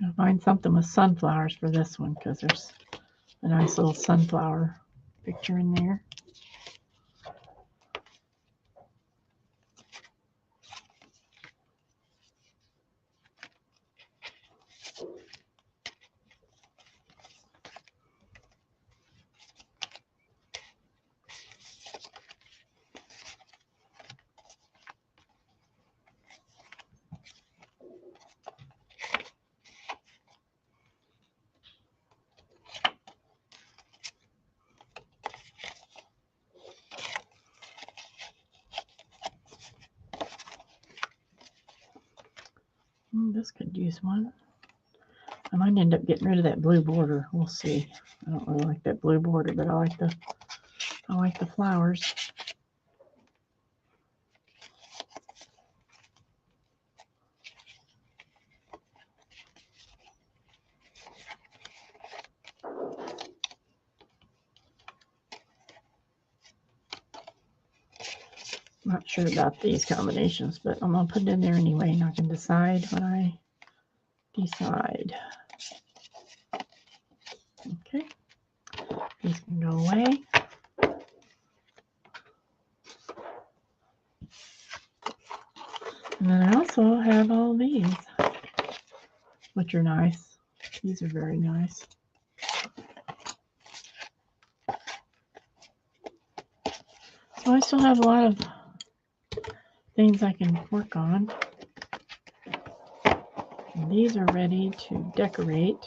I'll find something with sunflowers for this one because there's a nice little sunflower picture in there. This could use one. I might end up getting rid of that blue border. We'll see. I don't really like that blue border, but I like the flowers. Not sure about these combinations, but I'm gonna put it in there anyway, and I can decide when I decide. Okay, these can go away. And then I also have all these, which are nice. These are very nice. So I still have a lot of things I can work on. And these are ready to decorate.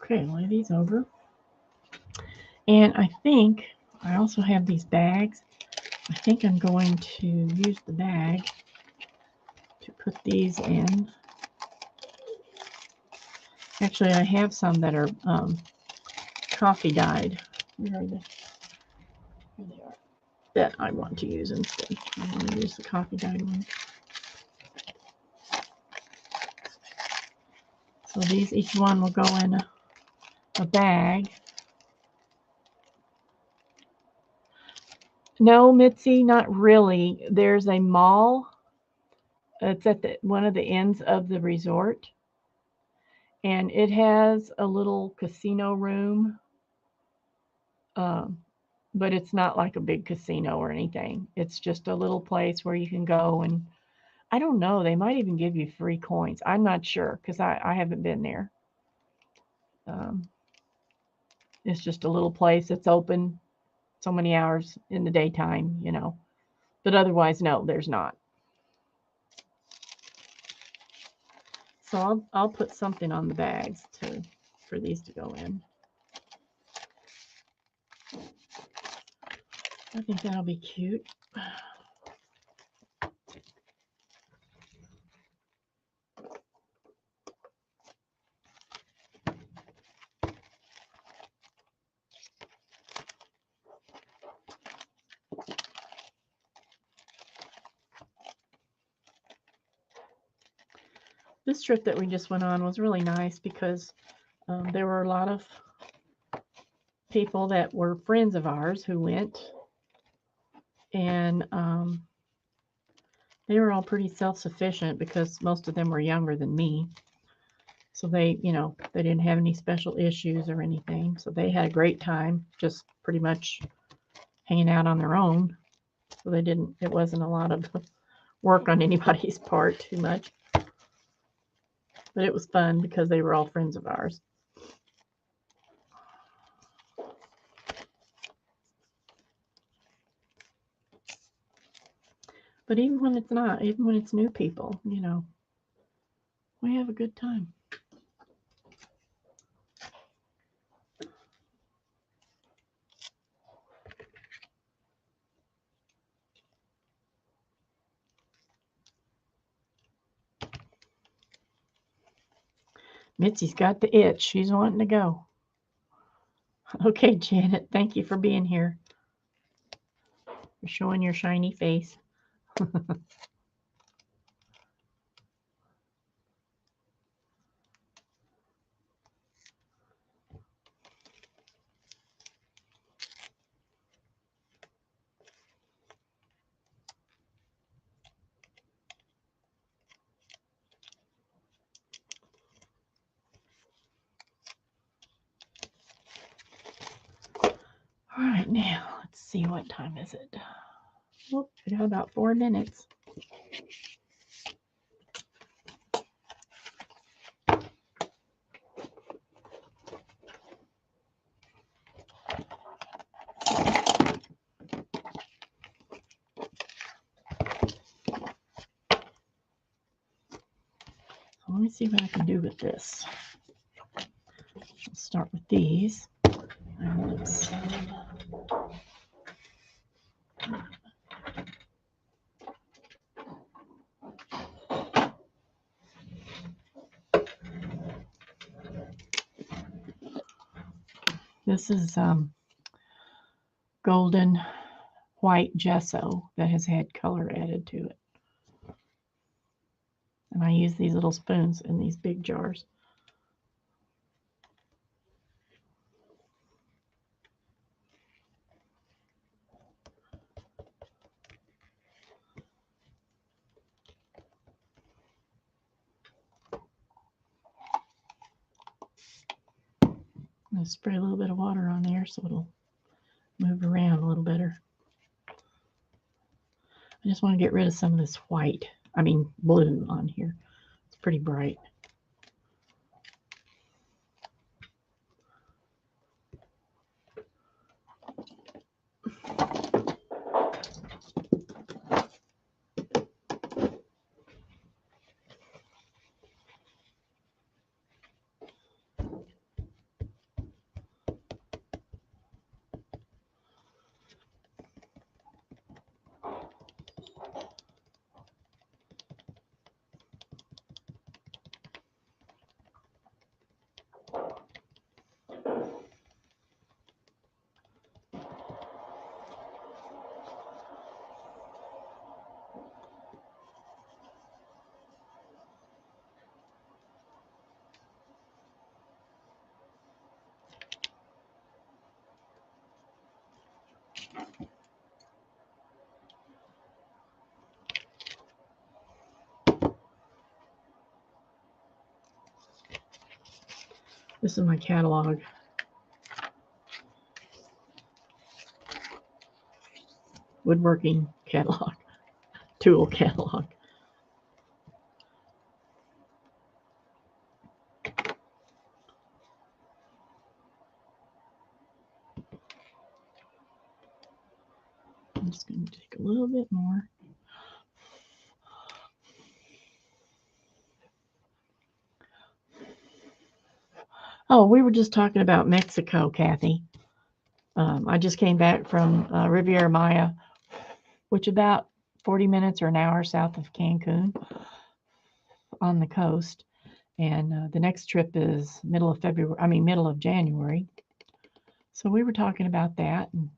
Okay, lay these over. And I think I also have these bags. I think I'm going to use the bag to put these in. Actually, I have some that are coffee dyed. Where are they? Here they are. That I want to use instead. I want to use the coffee dyed one. So these, each one will go in a bag. No, Mitzi, not really. There's a mall. It's at one of the ends of the resort. And it has a little casino room. But it's not like a big casino or anything. It's just a little place where you can go, and I don't know, they might even give you free coins. I'm not sure because I haven't been there. It's just a little place that's open so many hours in the daytime, you know. But otherwise, no, there's not. So I'll put something on the bags for these to go in. I think that'll be cute. This trip that we just went on was really nice because there were a lot of people that were friends of ours who went, and they were all pretty self-sufficient because most of them were younger than me. So they, you know, they didn't have any special issues or anything. So they had a great time, just pretty much hanging out on their own. So it wasn't a lot of work on anybody's part too much. But it was fun because they were all friends of ours. But even when it's not, even when it's new people, you know, we have a good time. Mitzi's got the itch. She's wanting to go. Okay, Janet, thank you for being here. For showing your shiny face. All right, now let's see, what time is it? Oh, we got about 4 minutes. So let me see what I can do with this. Let's start with these. And let's see. This is golden white gesso that has had color added to it. And I use these little spoons in these big jars. I'm going to spray a little bit of water on there so it'll move around a little better. I just want to get rid of some of this blue on here. It's pretty bright. This is my catalog. Woodworking catalog. Tool catalog. I'm just going to take a little bit more. Oh, we were just talking about Mexico, Kathy. I just came back from Riviera Maya, which is about 40 minutes or an hour south of Cancun on the coast. And the next trip is middle of January. So we were talking about that and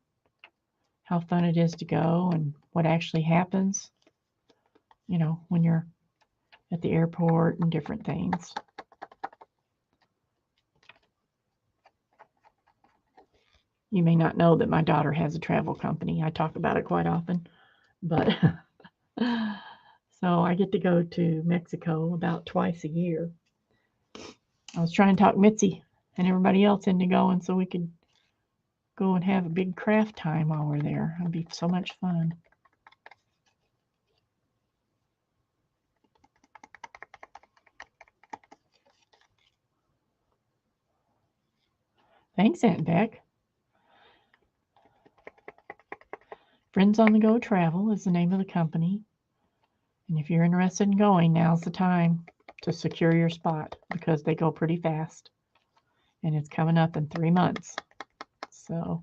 how fun it is to go and what actually happens, when you're at the airport and different things. You may not know that my daughter has a travel company. I talk about it quite often, but so I get to go to Mexico about twice a year. I was trying to talk Mitzi and everybody else into going so we could go and have a big craft time while we're there. It'd be so much fun. Thanks, Aunt Beck. Friends on the Go Travel is the name of the company. And if you're interested in going, now's the time to secure your spot because they go pretty fast. And it's coming up in 3 months. So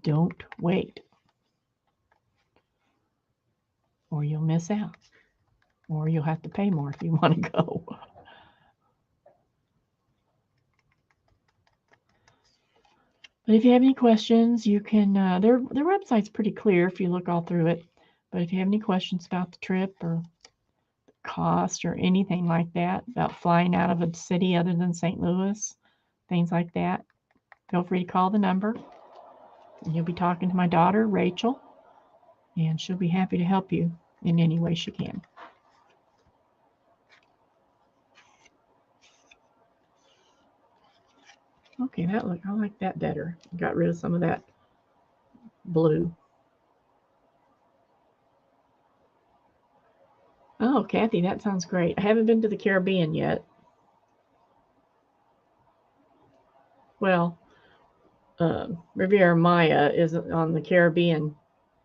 don't wait or you'll miss out. or you'll have to pay more if you want to go. But if you have any questions, you can, their website's pretty clear if you look all through it. But if you have any questions about the trip or cost or anything like that, about flying out of a city other than St. Louis, things like that, feel free to call the number. And you'll be talking to my daughter, Rachel, and she'll be happy to help you in any way she can. Okay, I like that better. Got rid of some of that blue. Oh, Kathy, that sounds great. I haven't been to the Caribbean yet. Well, Riviera Maya is on the Caribbean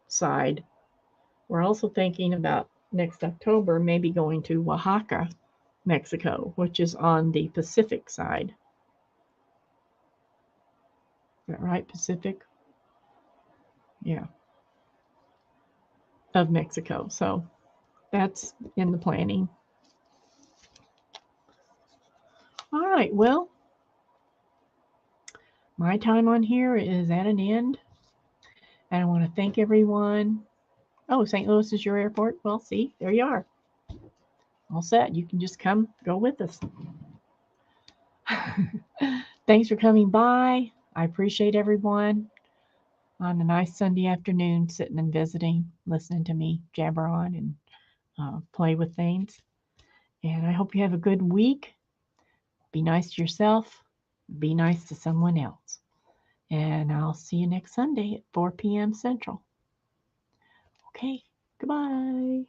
side. We're also thinking about next October maybe going to Oaxaca, Mexico, which is on the Pacific side. Is that right? Pacific? Yeah. Of Mexico. So that's in the planning. All right. Well, my time on here is at an end. And I want to thank everyone. Oh, St. Louis is your airport? Well, see, there you are. All set. You can just come go with us. Thanks for coming by. I appreciate everyone on a nice Sunday afternoon sitting and visiting, listening to me jabber on and play with things. And I hope you have a good week. Be nice to yourself. Be nice to someone else. And I'll see you next Sunday at 4 p.m. Central. Okay, goodbye.